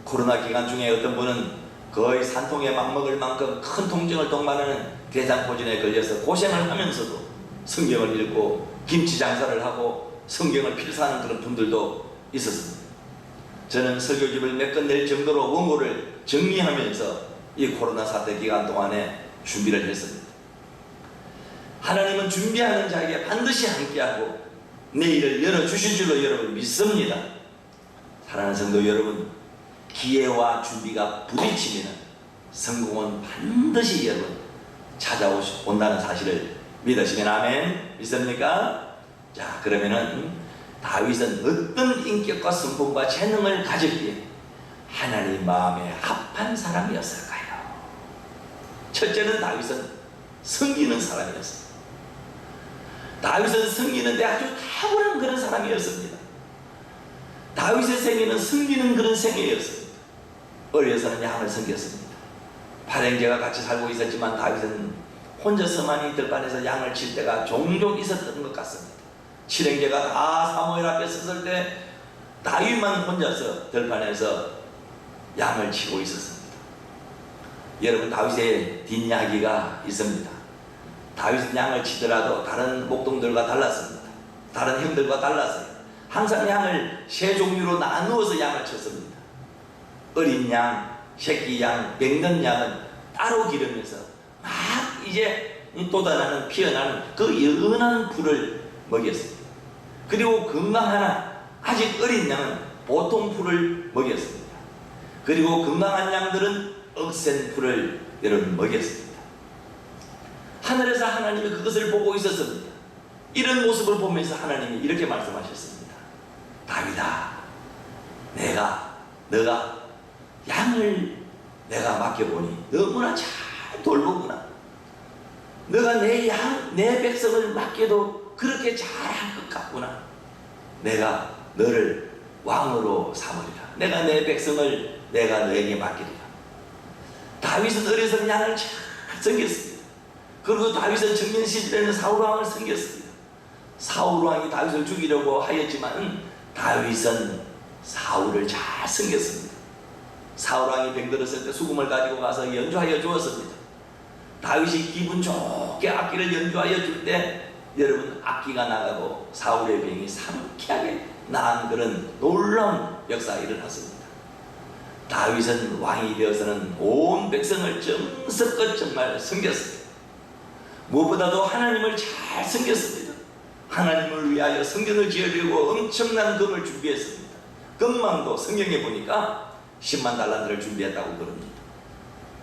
코로나 기간 중에 어떤 분은 거의 산통에 맞먹을 만큼 큰 통증을 동반하는 대장포진에 걸려서 고생을 하면서도 성경을 읽고 김치 장사를 하고 성경을 필사하는 그런 분들도 있었습니다. 저는 설교집을 몇 권 낼 정도로 원고를 정리하면서 이 코로나 사태 기간 동안에 준비를 했습니다. 하나님은 준비하는 자에게 반드시 함께하고 내일을 열어주실 줄로 여러분 믿습니다. 사랑하는 성도 여러분, 기회와 준비가 부딪히면 성공은 반드시 여러분 찾아온다는 사실을 믿으시면 아멘. 믿습니까? 자, 그러면은 다윗은 어떤 인격과 성품과 재능을 가졌기에 하나님 마음에 합한 사람이었을까요? 첫째는 다윗은 섬기는 사람이었습니다. 다윗은 섬기는데 아주 탁월한 그런 사람이었습니다. 다윗의 생애는 섬기는 그런 생애였습니다. 어려서는 양을 섬겼습니다. 발행제가 같이 살고 있었지만 다윗은 혼자서만이 들판에서 양을 칠 때가 종종 있었던 것 같습니다. 칠행제가 다 사무엘 앞에 섰을 때 다윗만 혼자서 들판에서 양을 치고 있었습니다. 여러분, 다윗의 뒷이야기가 있습니다. 다윗은 양을 치더라도 다른 목동들과 달랐습니다. 다른 형들과 달랐어요. 항상 양을 세 종류로 나누어서 양을 쳤습니다. 어린 양, 새끼 양, 맹는 양은 따로 기르면서 막 이제 돋아나는 피어나는 그 연한 풀을 먹였습니다. 그리고 건강하나 아직 어린 양은 보통 풀을 먹였습니다. 그리고 건강한 양들은 억센 풀을 여러분 먹였습니다. 하늘에서 하나님이 그것을 보고 있었습니다. 이런 모습을 보면서 하나님이 이렇게 말씀하셨습니다. 다윗아, 너가 양을 내가 맡겨보니 너무나 잘 돌보구나. 너가 내 백성을 맡겨도 그렇게 잘할 것 같구나. 내가 너를 왕으로 삼으리라. 내가 내 백성을 내가 너에게 맡기리라. 다윗은 어려서 양을 잘 섬겼습니다. 그리고 다윗은 청년 시절에는 사울왕을 섬겼습니다. 사울왕이 다윗을 죽이려고 하였지만 다윗은 사울을 잘 섬겼습니다. 사울왕이 병들었을 때 수금을 가지고 가서 연주하여 주었습니다. 다윗이 기분 좋게 악기를 연주하여 줄 때 여러분 악기가 나가고 사울의 병이 상쾌하게 나은 그런 놀라운 역사가 일어났습니다. 다윗은 왕이 되어서는 온 백성을 정성껏 정말 섬겼습니다. 무엇보다도 하나님을 잘 섬겼습니다. 하나님을 위하여 성전을 지으려고 엄청난 금을 준비했습니다. 금망도 성경에 보니까 10만 달란트를 준비했다고 그럽니다.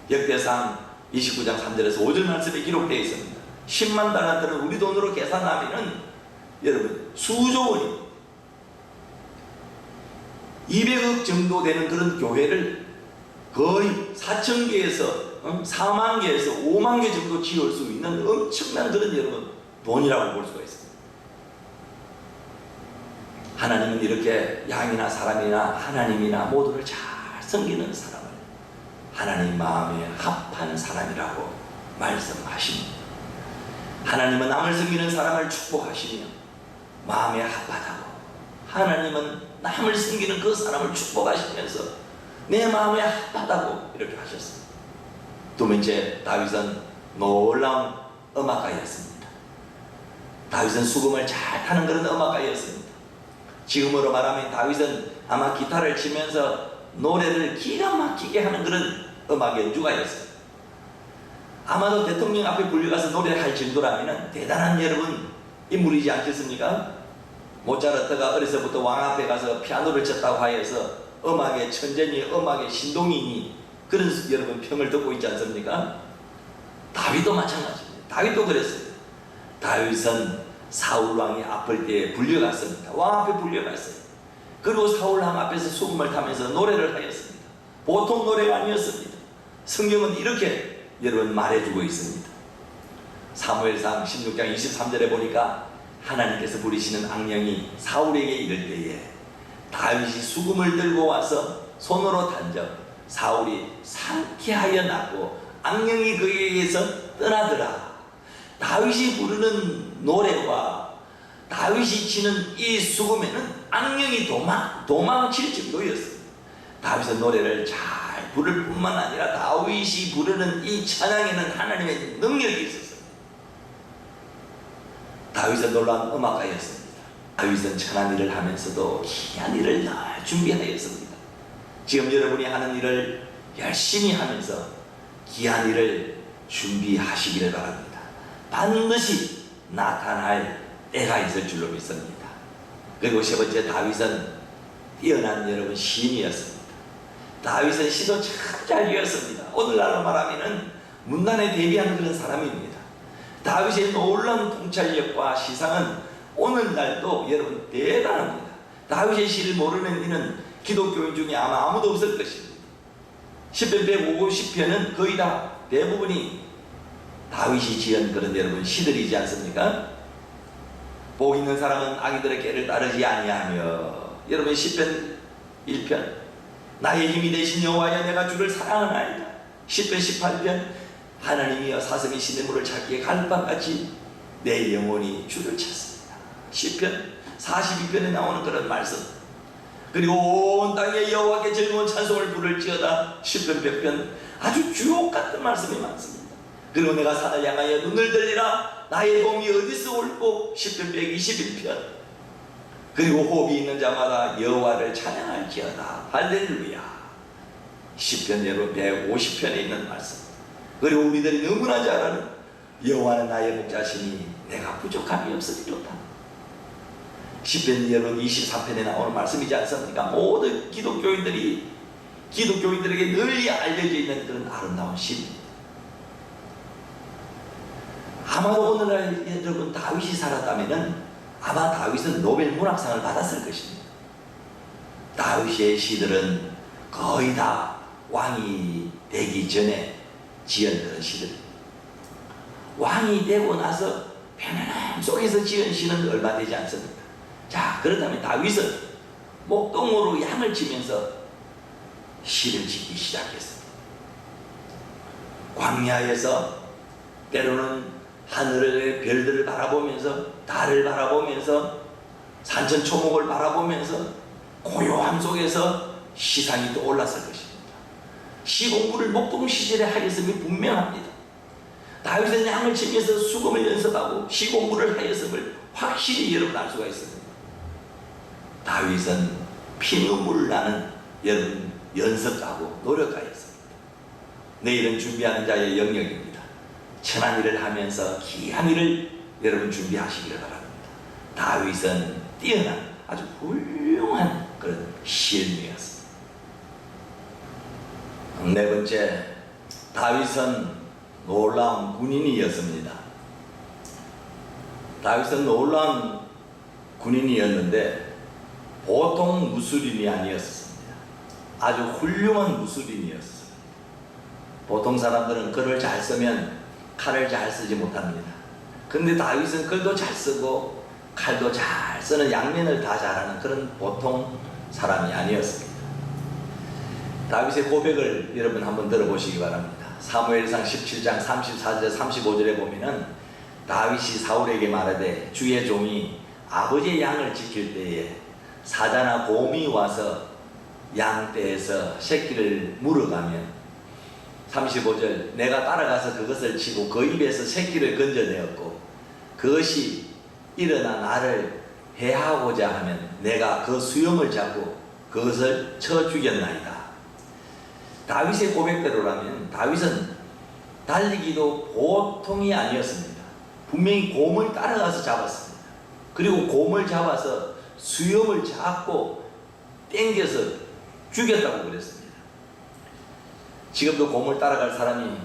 역대상 29장 3절에서 5절 말씀에 기록되어 있습니다. 10만 달란트는 우리 돈으로 계산하면은 여러분 수조 원입니다. 200억 정도 되는 그런 교회를 거의 4천 개에서 4만 개에서 5만 개 정도 지을 수 있는 엄청난 그런 여러분 돈이라고 볼 수가 있습니다. 하나님은 이렇게 양이나 사람이나 하나님이나 모두를 잘 섬기는 사람을 하나님 마음에 합한 사람이라고 말씀하십니다. 하나님은 남을 섬기는 사람을 축복하시며 마음에 합하다고 하나님은 남을 섬기는 그 사람을 축복하시면서 내 마음에 합하다고 이렇게 하셨습니다. 두 번째, 다윗은 놀라운 음악가였습니다. 다윗은 수금을 잘 타는 그런 음악가였습니다. 지금으로 말하면 다윗은 아마 기타를 치면서 노래를 기가 막히게 하는 그런 음악 연주가였어요. 아마도 대통령 앞에 불려가서 노래를 할 정도라면 대단한 여러분 인물이지 않겠습니까? 모차르트가 어려서부터 왕 앞에 가서 피아노를 쳤다고 하여서 음악의 천재니 음악의 신동이니 그런 여러분 평을 듣고 있지 않습니까? 다윗도 마찬가지입니다. 다윗도 그랬어요. 다윗은 사울왕이 아플 때 불려갔습니다. 왕 앞에 불려갔어요. 그리고 사울왕 앞에서 수금을 타면서 노래를 하였습니다. 보통 노래가 아니었습니다. 성경은 이렇게 여러분 말해주고 있습니다. 사무엘상 16장 23절에 보니까 하나님께서 부리시는 악령이 사울에게 이를 때에 다윗이 수금을 들고 와서 손으로 단적 사울이 상쾌하여 났고 악령이 그에게서 떠나더라. 다윗이 부르는 노래와 다윗이 치는 이 수금에는 악령이 도망칠 정도였습니다. 다윗은 노래를 잘 부를 뿐만 아니라 다윗이 부르는 이 찬양에는 하나님의 능력이 있었습니다. 다윗은 놀라운 음악가였습니다. 다윗은 천한 일을 하면서도 귀한 일을 늘 준비하였습니다. 지금 여러분이 하는 일을 열심히 하면서 귀한 일을 준비하시기를 바랍니다. 반드시 나타날 때가 있을 줄로 믿습니다. 그리고 세 번째, 다윗은 뛰어난 여러분 시인이었습니다. 다윗은 시도 참 잘 이었습니다. 오늘날로 말하면 문단에 대비하는 그런 사람입니다. 다윗의 놀라운 통찰력과 시상은 오늘날도 여러분 대단합니다. 다윗의 시를 모르는 이는 기독교인 중에 아마 아무도 없을 것입니다. 10편 150편은 거의 다 대부분이 다윗이 지은 그런 여러분 시들이지 않습니까? 복 있는 사람은 아기들의 깨를 따르지 아니하며, 여러분 10편 1편 나의 힘이 되신 여호와여 내가 주를 사랑하나이다. 10편 18편 하나님이여 사슴이 시냇물을 찾기에 갈밤같이 내 영혼이 주를 찾습니다. 10편 42편에 나오는 그런 말씀, 그리고 온 땅에 여호와께 즐거운 찬송을 부를지어다. 10편 100편 아주 주옥 같은 말씀이 많습니다. 그리고 내가 산을 향하여 눈을 들리라 나의 봄이 어디서 올고. 10편 121편 그리고 호흡이 있는 자마다 여호와를 찬양할지어다. 할렐루야. 10편 여러분 150편에 있는 말씀, 그리고 우리들이 너무나 잘 아는 여호와는 나의 목자시니 내가 부족함이 없으리로다. 10편 여러분 23편에 나오는 말씀이지 않습니까? 모든 기독교인들에게 널리 알려져 있는 그런 아름다운 시입니다. 아마도 오늘날 여러분 다윗이 살았다면 아마 다윗은 노벨 문학상을 받았을 것입니다. 다윗의 시들은 거의 다 왕이 되기 전에 지은 그런 시들. 왕이 되고 나서 편안함 속에서 지은 시는 얼마 되지 않습니다. 자, 그렇다면 다윗은 목동으로 양을 치면서 시를 짓기 시작했습니다. 광야에서 때로는 하늘의 별들을 바라보면서, 달을 바라보면서, 산천초목을 바라보면서 고요함 속에서 시상이 떠올랐을 것입니다. 시 공부를 목동 시절에 하였음이 분명합니다. 다윗은 양을 치면서 수금을 연습하고 시 공부를 하였음을 확실히 여러분 알 수가 있습니다. 다윗은 피눈물 나는 여러분 연습하고 노력하였습니다. 내일은 준비하는 자의 영역입니다. 천한 일을 하면서 귀한 일을 여러분 준비하시기를 바랍니다. 다윗은 뛰어난 아주 훌륭한 그런 시인이었습니다. 네 번째, 다윗은 놀라운 군인이었습니다. 다윗은 놀라운 군인이었는데 보통 무술인이 아니었습니다. 아주 훌륭한 무술인이었습니다. 보통 사람들은 글을 잘 쓰면 칼을 잘 쓰지 못합니다. 근데 다윗은 글도 잘 쓰고 칼도 잘 쓰는 양면을 다 잘하는 그런 보통 사람이 아니었습니다. 다윗의 고백을 여러분 한번 들어보시기 바랍니다. 사무엘상 17장 34절 35절에 보면은 다윗이 사울에게 말하되 주의 종이 아버지의 양을 지킬 때에 사자나 곰이 와서 양떼에서 새끼를 물어가면 35절 내가 따라가서 그것을 치고 그 입에서 새끼를 건져내었고 그것이 일어나 나를 해하고자 하면 내가 그 수염을 잡고 그것을 쳐 죽였나이다. 다윗의 고백대로라면 다윗은 달리기도 보통이 아니었습니다. 분명히 곰을 따라가서 잡았습니다. 그리고 곰을 잡아서 수염을 잡고 땡겨서 죽였다고 그랬습니다. 지금도 곰을 따라갈 사람이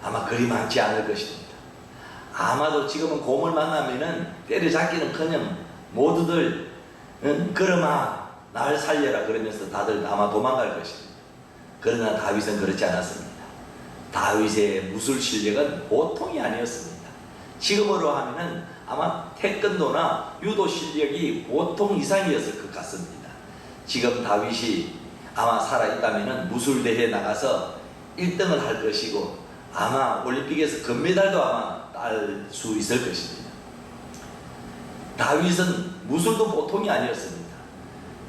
아마 그리 많지 않을 것입니다. 아마도 지금은 곰을 만나면은 때려잡기는커녕 모두들 걸음아 날 살려라 그러면서 다들 아마 도망갈 것입니다. 그러나 다윗은 그렇지 않았습니다. 다윗의 무술 실력은 보통이 아니었습니다. 지금으로 하면은 아마 태권도나 유도 실력이 보통 이상이었을 것 같습니다. 지금 다윗이 아마 살아있다면은 무술대회에 나가서 1등을 할 것이고 아마 올림픽에서 금메달도 아마 딸 수 있을 것입니다. 다윗은 무술도 보통이 아니었습니다.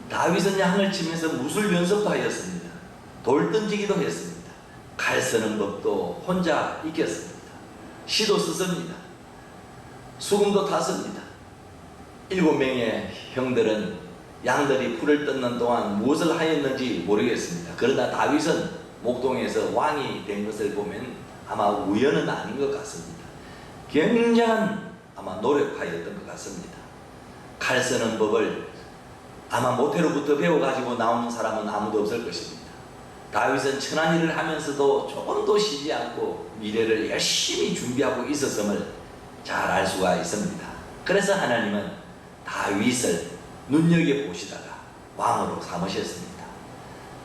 다윗은 양을 치면서 무술 연습도 하였습니다. 돌 던지기도 했습니다. 칼 쓰는 법도 혼자 익혔습니다. 시도 썼습니다. 수금도 탔습니다. 7명의 형들은 양들이 풀을 뜯는 동안 무엇을 하였는지 모르겠습니다. 그러나 다윗은 목동에서 왕이 된 것을 보면 아마 우연은 아닌 것 같습니다. 굉장한 아마 노력하였던 것 같습니다. 칼 쓰는 법을 아마 모태로부터 배워가지고 나오는 사람은 아무도 없을 것입니다. 다윗은 천한 일을 하면서도 조금도 쉬지 않고 미래를 열심히 준비하고 있었음을 잘 알 수가 있습니다. 그래서 하나님은 다윗을 눈여겨보시다가 왕으로 삼으셨습니다.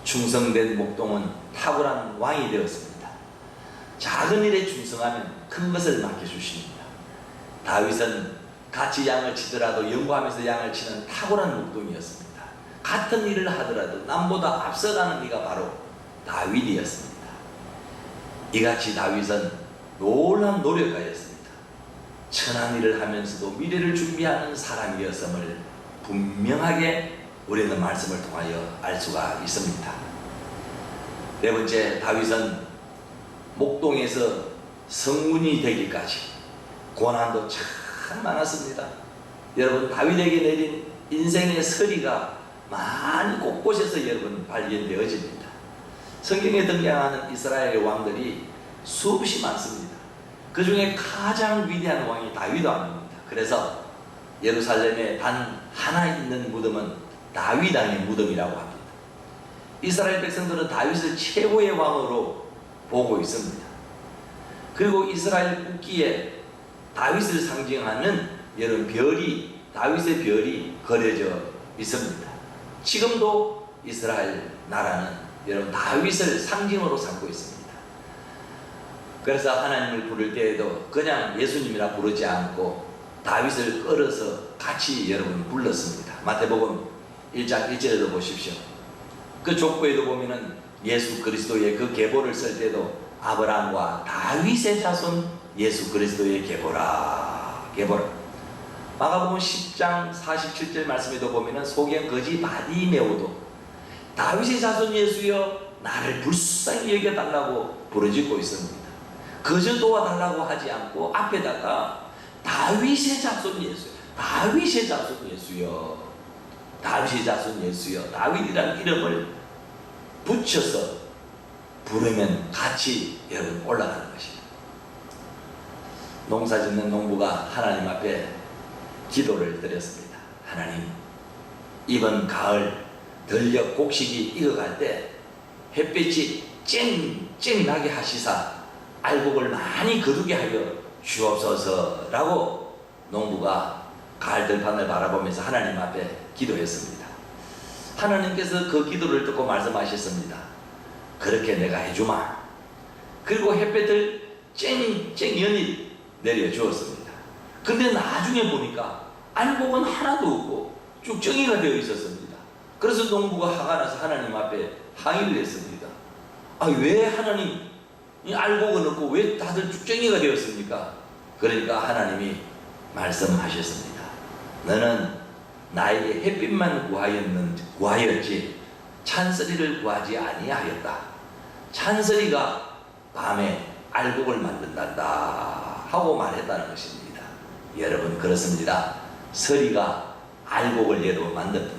충성된 목동은 탁월한 왕이 되었습니다. 작은 일에 충성하면 큰 것을 맡겨주십니다. 다윗은 같이 양을 치더라도 연구하면서 양을 치는 탁월한 목동이었습니다. 같은 일을 하더라도 남보다 앞서가는 이가 바로 다윗이었습니다. 이같이 다윗은 놀라운 노력가였습니다. 천한 일을 하면서도 미래를 준비하는 사람이었음을 분명하게 우리는 말씀을 통하여 알 수가 있습니다. 네 번째, 다윗은 목동에서 성문이 되기까지 고난도 참 많았습니다. 여러분, 다윗에게 내린 인생의 서리가 많이 곳곳에서 여러분 발견되어집니다. 성경에 등장하는 이스라엘 왕들이 수없이 많습니다. 그 중에 가장 위대한 왕이 다윗 왕입니다. 그래서 예루살렘에 단 하나 있는 무덤은 다윗 왕의 무덤이라고 합니다. 이스라엘 백성들은 다윗을 최고의 왕으로 보고 있습니다. 그리고 이스라엘 국기에 다윗을 상징하는 여러 별이, 다윗의 별이 그려져 있습니다. 지금도 이스라엘 나라는 여러분 다윗을 상징으로 삼고 있습니다. 그래서 하나님을 부를 때에도 그냥 예수님이라 부르지 않고 다윗을 끌어서 같이 여러분 불렀습니다. 마태복음 1장 1절에도 보십시오. 그 족보에도 보면은 예수 그리스도의 그 계보를 쓸 때도 아브라함과 다윗의 자손 예수 그리스도의 계보라. 마가복음 10장 47절 말씀에도 보면은 소경 거지 바디메오도 다윗의 자손 예수여 나를 불쌍히 여겨달라고 부르짖고 있습니다. 그저 도와달라고 하지 않고 앞에다가 다윗의 자손 예수여, 다윗의 자손 예수여, 다윗의 자손 예수여, 다윗이라는 이름을 붙여서 부르면 같이 여러분 올라가는 것입니다. 농사 짓는 농부가 하나님 앞에 기도를 드렸습니다. 하나님, 이번 가을 들녘 곡식이 익어갈 때 햇빛이 쨍쨍 나게 하시사 알곡을 많이 거두게 하여 주옵소서라고 농부가 가을 들판을 바라보면서 하나님 앞에 기도했습니다. 하나님께서 그 기도를 듣고 말씀하셨습니다. 그렇게 내가 해주마. 그리고 햇볕을 쨍쨍연이 내려주었습니다. 근데 나중에 보니까 알곡은 하나도 없고 쭉정이가 되어 있었습니다. 그래서 농부가 화가 나서 하나님 앞에 항의를 했습니다. 왜 하나님 이 알곡은 없고 왜 다들 쭉정이가 되었습니까? 그러니까 하나님이 말씀하셨습니다. 너는 나에게 햇빛만 구하였지 찬설이를 구하지 아니하였다. 찬설이가 밤에 알곡을 만든단다 하고 말했다는 것입니다. 여러분 그렇습니다. 서리가 알곡을 여러분 만듭니다.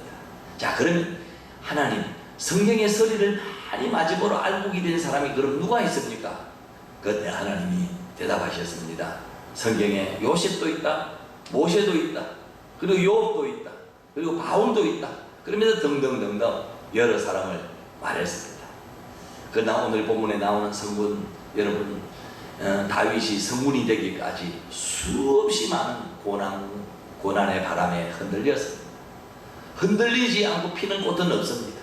자, 그러면 하나님 성경의 서리를 많이 마지막으로 알곡이 된 사람이 그럼 누가 있습니까? 그때 하나님이 대답하셨습니다. 성경에 요셉도 있다, 모세도 있다, 그리고 요업도 있다, 그리고 바울도 있다. 그러면서 등등등등 여러 사람을 말했습니다. 그러나 오늘 본문에 나오는 성분 여러분, 다윗이 성군이 되기까지 수없이 많은 고난의 바람에 흔들렸습니다. 흔들리지 않고 피는 꽃은 없습니다.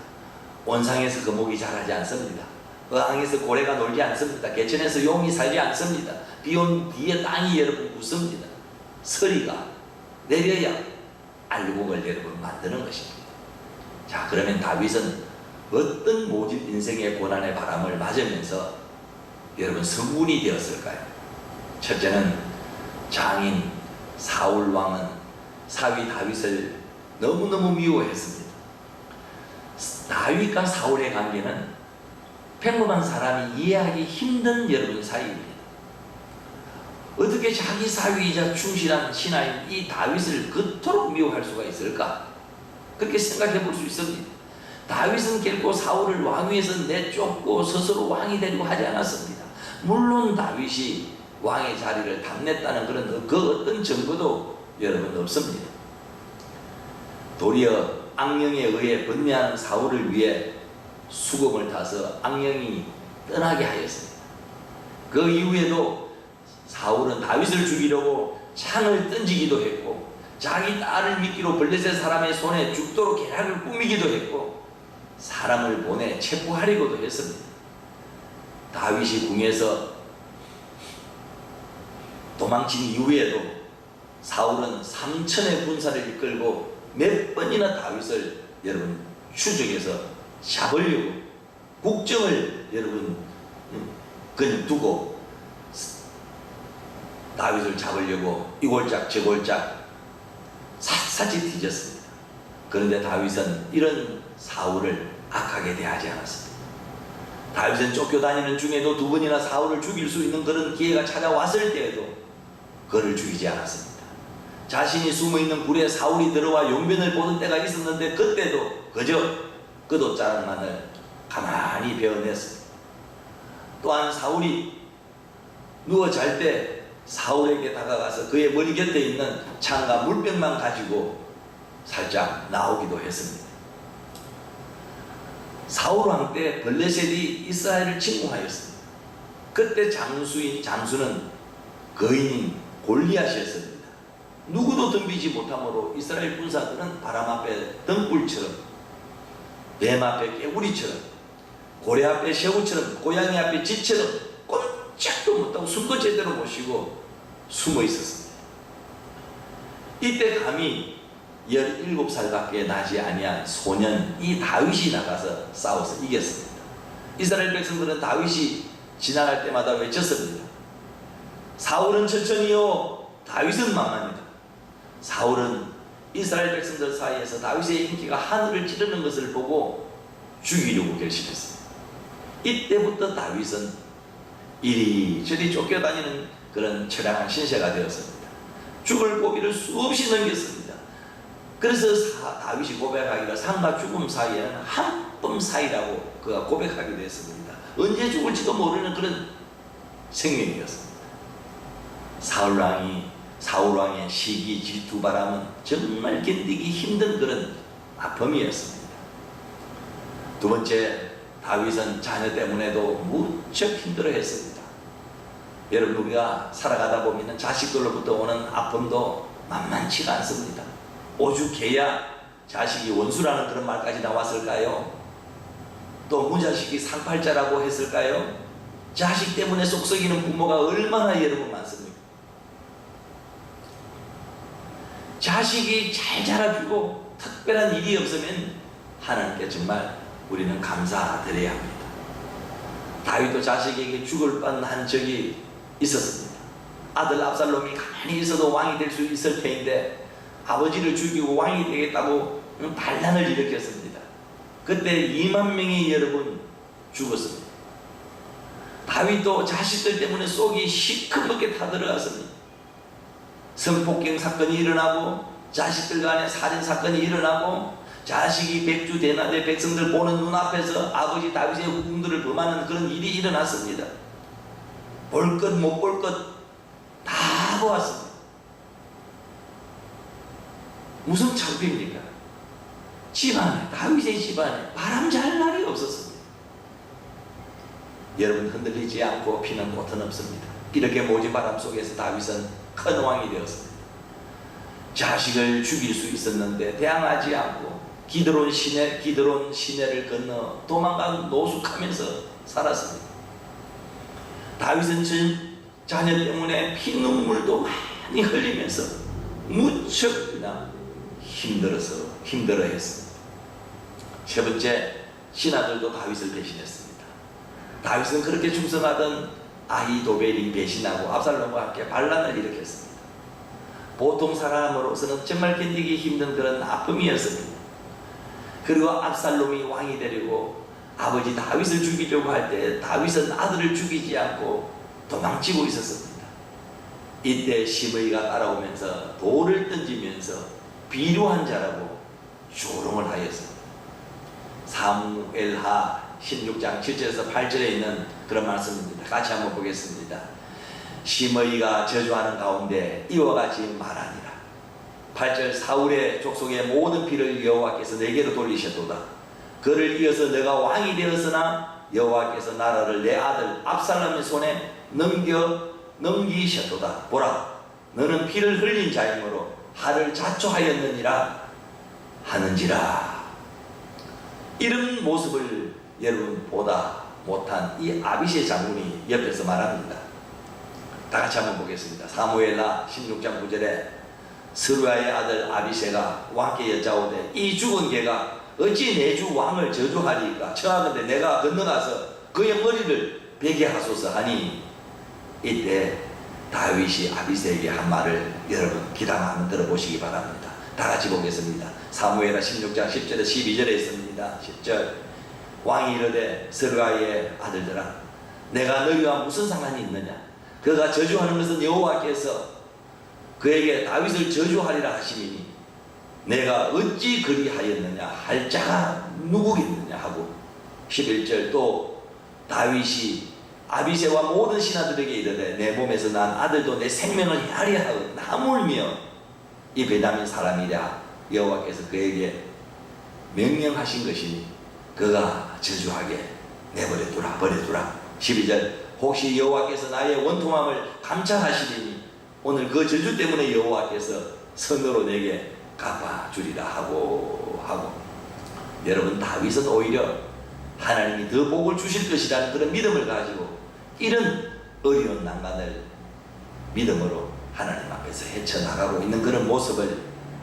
원상에서 거목이 자라지 않습니다. 어항에서 고래가 놀지 않습니다. 개천에서 용이 살지 않습니다. 비온 뒤에 땅이 여러분 굳습니다. 서리가 내려야 알곡을 여러분 만드는 것입니다. 자, 그러면 다윗은 어떤 모진 인생의 고난의 바람을 맞으면서 여러분 성군이 되었을까요? 첫째는 장인 사울 왕은 사위 다윗을 너무너무 미워했습니다. 다윗과 사울의 관계는 평범한 사람이 이해하기 힘든 여러분 사이입니다. 어떻게 자기 사위이자 충실한 신하인 이 다윗을 그토록 미워할 수가 있을까? 그렇게 생각해 볼 수 있습니다. 다윗은 결코 사울을 왕위에서 내쫓고 스스로 왕이 되려고 하지 않았습니다. 물론 다윗이 왕의 자리를 탐냈다는 그런 그 어떤 증거도 여러분 없습니다. 도리어 악령에 의해 번뇌하는 사울을 위해 수금을 타서 악령이 떠나게 하였습니다. 그 이후에도 사울은 다윗을 죽이려고 창을 던지기도 했고 자기 딸을 미끼로 블레셋 사람의 손에 죽도록 계략을 꾸미기도 했고 사람을 보내 체포하려고도 했습니다. 다윗이 궁에서 도망친 이후에도 사울은 3천의 군사를 이끌고 몇 번이나 다윗을 여러분 추적해서 잡으려고 국정을 여러분 그냥 두고 다윗을 잡으려고 이골짝 저골짝 샅샅이 뒤졌습니다. 그런데 다윗은 이런 사울을 악하게 대하지 않았습니다. 다윗은 쫓겨다니는 중에도 두 번이나 사울을 죽일 수 있는 그런 기회가 찾아왔을 때에도 그를 죽이지 않았습니다. 자신이 숨어있는 굴에 사울이 들어와 용변을 보는 때가 있었는데 그때도 그저 그 돗자락만을 가만히 베어냈습니다. 또한 사울이 누워 잘 때 사울에게 다가가서 그의 머리 곁에 있는 창과 물병만 가지고 살짝 나오기도 했습니다. 사울 왕 때 블레셋이 이스라엘을 침공하였습니다. 그때 장수는 거인인 골리앗이었습니다. 누구도 덤비지 못하므로 이스라엘 군사들은 바람 앞에 등불처럼 뱀 앞에 깨구리처럼 고래 앞에 새우처럼 고양이 앞에 쥐처럼 꼼짝도 못하고 숨도 제대로 못 쉬고 숨어 있었습니다. 이때 감히 17살밖에 나지 아니한 소년 이 다윗이 나가서 싸워서 이겼습니다. 이스라엘 백성들은 다윗이 지나갈 때마다 외쳤습니다. 사울은 천천히요, 다윗은 만만이다. 사울은 이스라엘 백성들 사이에서 다윗의 인기가 하늘을 찌르는 것을 보고 죽이려고 결심했습니다. 이때부터 다윗은 이리저리 쫓겨다니는 그런 처량한 신세가 되었습니다. 죽을 고비를 수없이 넘겼습니다. 그래서 다윗이 고백하기를 삶과 죽음 사이에는 한 뼘 사이라고 그가 고백하기도 했습니다. 언제 죽을지도 모르는 그런 생명이었습니다. 사울왕의 시기 질투 바람은 정말 견디기 힘든 그런 아픔이었습니다. 두 번째, 다윗은 자녀 때문에도 무척 힘들어했습니다. 여러분, 우리가 살아가다 보면 자식들로부터 오는 아픔도 만만치가 않습니다. 오죽해야 자식이 원수라는 그런 말까지 나왔을까요? 또 무자식이 상팔자라고 했을까요? 자식 때문에 속썩이는 부모가 얼마나 여러분 많습니까? 자식이 잘 자라주고 특별한 일이 없으면 하나님께 정말 우리는 감사드려야 합니다. 다윗도 자식에게 죽을 뻔한 적이 있었습니다. 아들 압살롬이 가만히 있어도 왕이 될 수 있을 터인데 아버지를 죽이고 왕이 되겠다고 반란을 일으켰습니다. 그때 2만 명이 여러분 죽었습니다. 다윗도 자식들 때문에 속이 시커멓게 타들어갔습니다. 성폭행 사건이 일어나고 자식들 간에 살인 사건이 일어나고 자식이 백주대낮에 백성들 보는 눈앞에서 아버지 다윗의 후궁들을 범하는 그런 일이 일어났습니다. 볼 것 못 볼 것 다 보았습니다. 무슨 창피입니까? 집안에, 다윗의 집안에 바람잘 날이 없었습니다. 여러분, 흔들리지 않고 피는 꽃은 없습니다. 이렇게 모지바람 속에서 다윗은 큰 왕이 되었습니다. 자식을 죽일 수 있었는데 대항하지 않고 기드론 시내를 건너 도망가고 노숙하면서 살았습니다. 다윗은 자녀 때문에 피눈물도 많이 흘리면서 무척이나 힘들어했습니다. 세 번째, 신하들도 다윗을 배신했습니다. 다윗은 그렇게 충성하던 아히도벨이 배신하고 압살롬과 함께 반란을 일으켰습니다. 보통 사람으로서는 정말 견디기 힘든 그런 아픔이었습니다. 그리고 압살롬이 왕이 되려고 아버지 다윗을 죽이려고 할 때 다윗은 아들을 죽이지 않고 도망치고 있었습니다. 이때 시므이가 따라오면서 돌을 던지면서 비루한 자라고 조롱을 하였습니다. 사무엘하 16장 7절에서 8절에 있는 그런 말씀입니다. 같이 한번 보겠습니다. 시므이가 저주하는 가운데 이와 같이 말하니라. 8절, 사울의 족속의 모든 피를 여호와께서 내게로 돌리셨도다. 그를 이어서 내가 왕이 되었으나 여호와께서 나라를 내 아들 압살롬의 손에 넘기셨도다. 보라, 너는 피를 흘린 자이므로 하를 자초하였느니라 하는지라. 이런 모습을 여러분 보다 못한 이 아비새 장군이 옆에서 말합니다. 다 같이 한번 보겠습니다. 사무엘하 16장 9절에 스루야의 아들 아비새가 왕께 여짜오되 이 죽은 개가 어찌 내 주 왕을 저주하리까? 청하건대 내가 건너가서 그의 머리를 베게 하소서 하니, 이때 다윗이 아비새에게 한 말을 여러분 귀담아 한번 들어보시기 바랍니다. 다 같이 보겠습니다. 사무엘하 16장 10절에 12절에 있습니다. 10절, 왕이 이르되 스루야의 아들들아, 내가 너희와 무슨 상관이 있느냐? 그가 저주하는 것은 여호와께서 그에게 다윗을 저주하리라 하시니 내가 어찌 그리하였느냐 할 자가 누구겠느냐 하고, 11절, 또 다윗이 아비새와 모든 신하들에게 이르되 내 몸에서 난 아들도 내 생명을 헤아려 하고 하물며 이 베냐민 사람이라 여호와께서 그에게 명령하신 것이니 그가 저주하게 내버려두라, 버려두라. 12절, 혹시 여호와께서 나의 원통함을 감찰하시리니 오늘 그 저주 때문에 여호와께서 선으로 내게 갚아주리라 하고 여러분, 다윗은 오히려 하나님이 더 복을 주실 것이라는 그런 믿음을 가지고 이런 어려운 난간을 믿음으로 하나님 앞에서 헤쳐나가고 있는 그런 모습을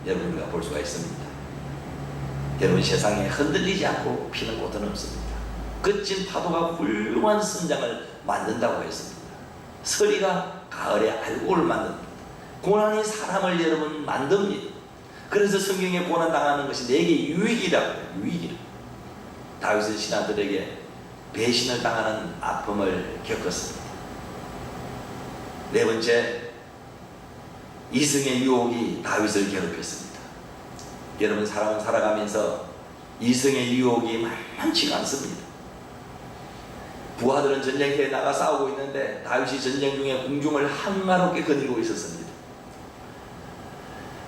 여러분과 볼 수가 있습니다. 여러분, 세상에 흔들리지 않고 피는 곳은 없습니다. 거친 파도가 훌륭한 성장을 만든다고 했습니다. 서리가 가을에 알곡을 만듭니다. 고난이 사람을 여러분 만듭니다. 그래서 성경에 고난당하는 것이 내게 유익이라고 해요. 유익이라. 다윗은 신하들에게 배신을 당하는 아픔을 겪었습니다. 네 번째, 이승의 유혹이 다윗을 괴롭혔습니다. 여러분, 사람은 살아가면서 이승의 유혹이 많지가 않습니다. 부하들은 전쟁터에 나가 싸우고 있는데 다윗이 전쟁 중에 궁중을 한가롭게 거닐고 있었습니다.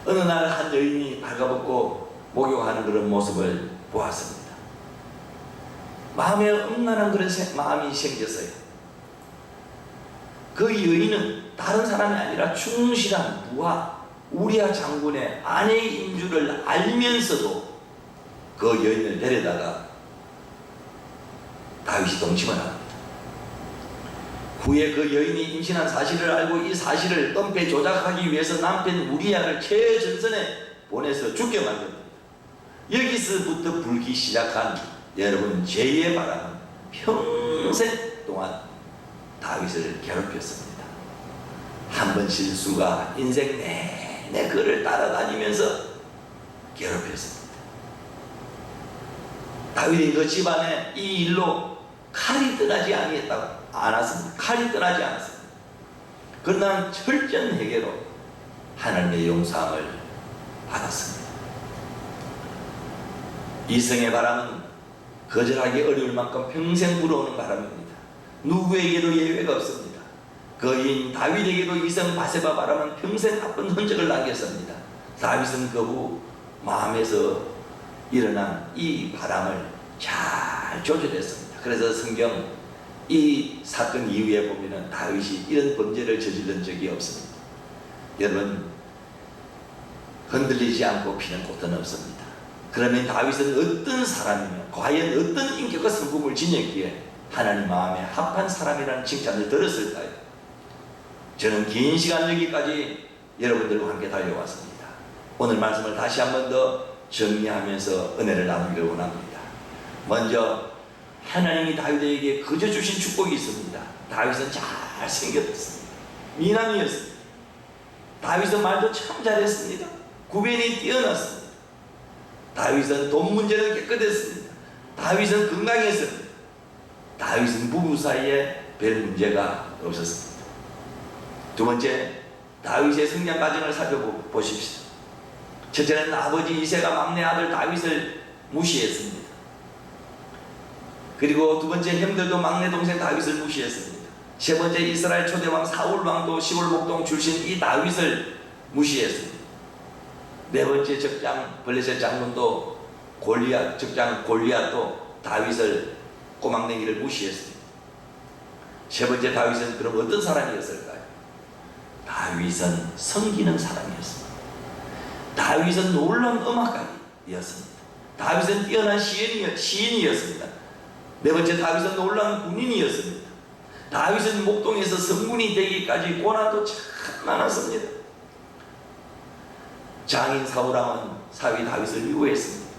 어느 날 한 여인이 발가벗고 목욕하는 그런 모습을 보았습니다. 마음에 음란한 그런 마음이 생겼어요. 그 여인은 다른 사람이 아니라 충실한 부하 우리아 장군의 아내인 줄을 알면서도 그 여인을 데려다가 다윗이 동침을 합니다. 후에 그 여인이 임신한 사실을 알고 이 사실을 은폐 조작하기 위해서 남편 우리아를 최전선에 보내서 죽게 만듭니다. 여기서부터 불기 시작한 여러분 죄의 바람은 평생 동안 다윗을 괴롭혔습니다. 한 번 실수가 인생 내내 그를 따라다니면서 괴롭혔습니다. 다윗의 그 집안에 이 일로 칼이 떠나지 않았습니다. 칼이 떠나지 않았습니다. 그러나 철저한 회개로 하나님의 용서함을 받았습니다. 이성의 바람은 거절하기 어려울 만큼 평생 불어오는 바람입니다. 누구에게도 예외가 없습니다. 거인 다윗에게도 이성 바세바 바람은 평생 나쁜 흔적을 남겼습니다. 다윗은 그 후 마음에서 일어난 이 바람을 잘 조절했습니다. 그래서 성경 이 사건 이후에 보면은 다윗이 이런 범죄를 저지른 적이 없습니다. 여러분, 흔들리지 않고 피는 곳은 없습니다. 그러면 다윗은 어떤 사람이며 과연 어떤 인격과 성품을 지녔기에 하나님 마음에 합한 사람이라는 칭찬을 들었을까요? 저는 긴 시간 여기까지 여러분들과 함께 달려왔습니다. 오늘 말씀을 다시 한 번 더 정리하면서 은혜를 나누기를 원합니다. 먼저 하나님이 다윗에게 거저 주신 축복이 있습니다. 다윗은 잘생겼습니다. 미남이었습니다. 다윗은 말도 참 잘했습니다. 구변이 뛰어났습니다. 다윗은 돈 문제는 깨끗했습니다. 다윗은 건강했습니다. 다윗은 부부 사이에 별 문제가 없었습니다. 두 번째, 다윗의 성장 과정을 살펴보십시오. 첫째는 아버지 이새가 막내 아들 다윗을 무시했습니다. 그리고 두 번째, 형들도 막내 동생 다윗을 무시했습니다. 세 번째, 이스라엘 초대왕 사울왕도 시골 목동 출신 이 다윗을 무시했습니다. 네 번째, 적장 블레셋 장군도 적장 골리앗도 다윗을 꼬막내기를 무시했습니다. 세 번째, 다윗은 그럼 어떤 사람이었을까요? 다윗은 섬기는 사람이었습니다. 다윗은 놀라운 음악가였습니다. 다윗은 뛰어난 시인이었습니다. 네 번째, 다윗은 놀라운 군인이었습니다. 다윗은 목동에서 성군이 되기까지 고난도 참 많았습니다. 장인 사울왕은 사위 다윗을 미워했습니다.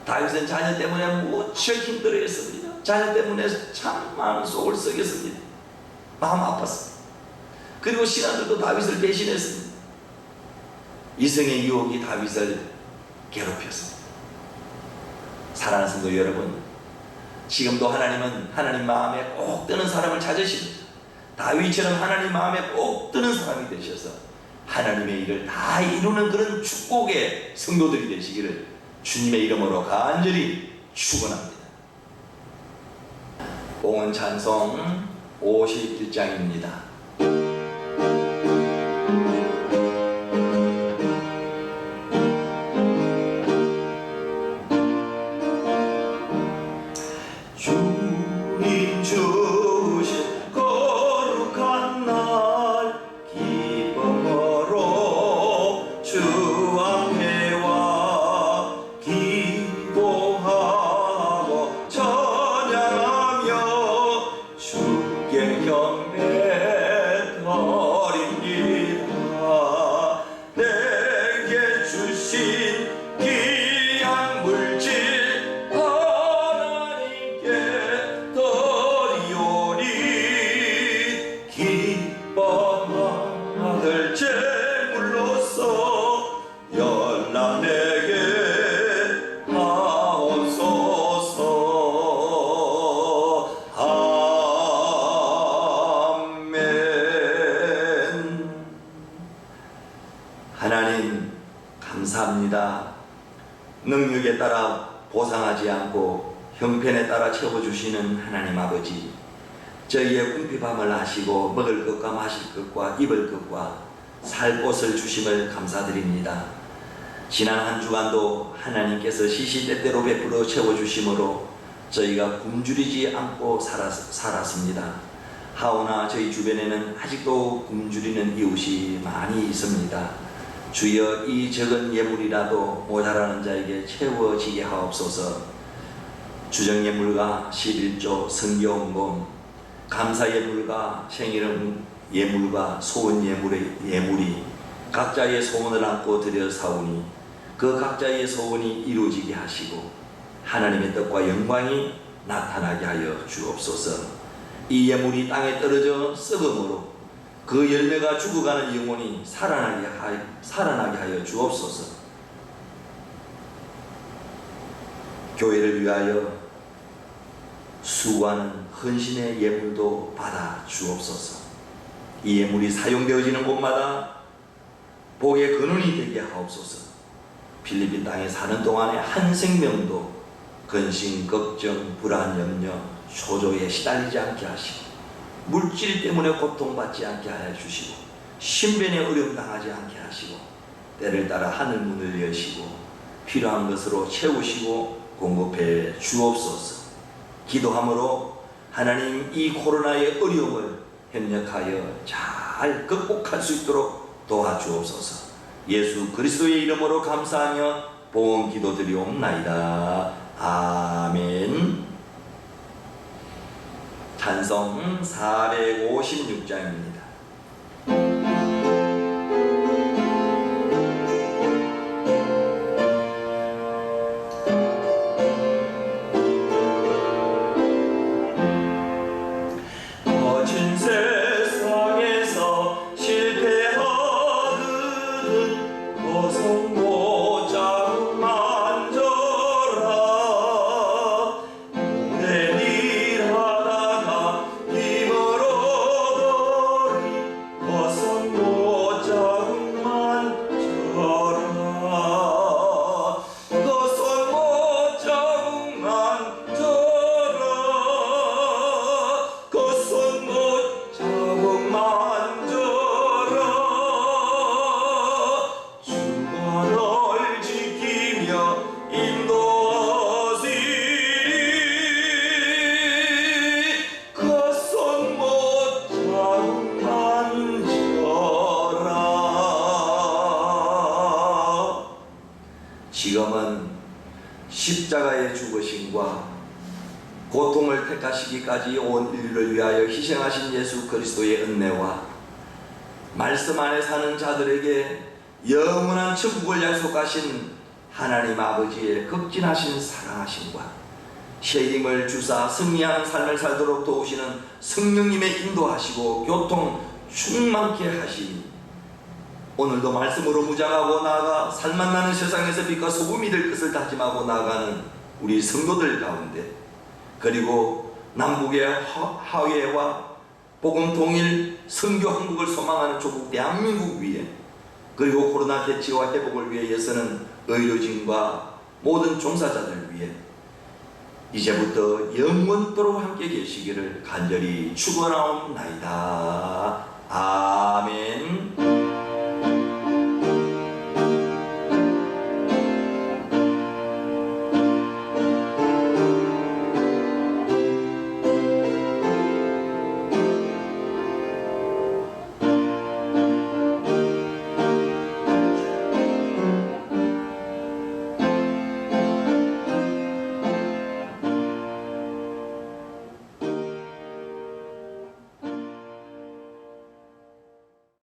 다윗은 자녀 때문에 무척 힘들어했습니다. 자녀 때문에 참 마음 속을 썩였습니다. 마음 아팠습니다. 그리고 신하들도 다윗을 배신했습니다. 이성의 유혹이 다윗을 괴롭혔습니다. 사랑하는 성도 여러분, 지금도 하나님은 하나님 마음에 꼭 드는 사람을 찾으십니다. 다윗처럼 하나님 마음에 꼭 드는 사람이 되셔서 하나님의 일을 다 이루는 그런 축복의 성도들이 되시기를 주님의 이름으로 간절히 축원합니다. 봉헌 찬송 51장입니다. 주님 주신 거룩한 날 기쁨으로 주 앞에 와 기도하고 찬양하며 주께 경배 감사합니다. 능력에 따라 보상하지 않고 형편에 따라 채워주시는 하나님 아버지, 저희의 궁핍함을 아시고 먹을 것과 마실 것과 입을 것과 살 곳을 주심을 감사드립니다. 지난 한 주간도 하나님께서 시시때때로 베풀어 채워주심으로 저희가 굶주리지 않고 살았습니다. 하오나 저희 주변에는 아직도 굶주리는 이웃이 많이 있습니다. 주여, 이 적은 예물이라도 모자라는 자에게 채워지게 하옵소서. 주정예물과 11조, 성경봉, 감사예물과 생일 예물과 소원예물이 각자의 소원을 안고 드려 사오니 그 각자의 소원이 이루어지게 하시고 하나님의 뜻과 영광이 나타나게 하여 주옵소서. 이 예물이 땅에 떨어져 썩음으로 그 열매가 죽어가는 영혼이 살아나게 하여 주옵소서. 교회를 위하여 수고하는 헌신의 예물도 받아 주옵소서. 이 예물이 사용되어지는 곳마다 복의 근원이 되게 하옵소서. 필리핀 땅에 사는 동안에 한 생명도 근심, 걱정, 불안, 염려, 초조에 시달리지 않게 하시고 물질 때문에 고통받지 않게 하여 주시고 신변에 어려움 당하지 않게 하시고 때를 따라 하늘 문을 여시고 필요한 것으로 채우시고 공급해 주옵소서. 기도함으로 하나님, 이 코로나의 어려움을 협력하여 잘 극복할 수 있도록 도와주옵소서. 예수 그리스도의 이름으로 감사하며 봉헌 기도드리옵나이다. 아멘. 찬송 456장입니다. 거친 세상에서 실패하거든 고성 자국 만져라. 오랜 일하다가 힘을 얻으리 고성 자국 만져라. 고성 자국 만져라. 고성 자국 만져라. 주가 널 지키며 인도하시리. 고성 자국 만져라. 지금은 십자가의 죽으심과 고통을 택하시기까지 온 인류를 위하여 희생하신 예수 그리스도의 은혜와 말씀 안에 사는 자들에게 영원한 천국을 약속하신 하나님 아버지의 극진하신 사랑하심과 새 힘을 주사 승리하는 삶을 살도록 도우시는 성령님의 인도하시고 교통 충만케 하시니 오늘도 말씀으로 무장하고 나아가 살만 나는 세상에서 빛과 소금이 될 것을 다짐하고 나아가는 우리 성도들 가운데, 그리고 남북의 화해와 복음 통일 선교 한국을 소망하는 조국 대한민국 위에, 그리고 코로나 대치와 회복을 위해 애쓰는 의료진과 모든 종사자들 위해 이제부터 영원토록 함께 계시기를 간절히 축원하옵나이다. 아멘.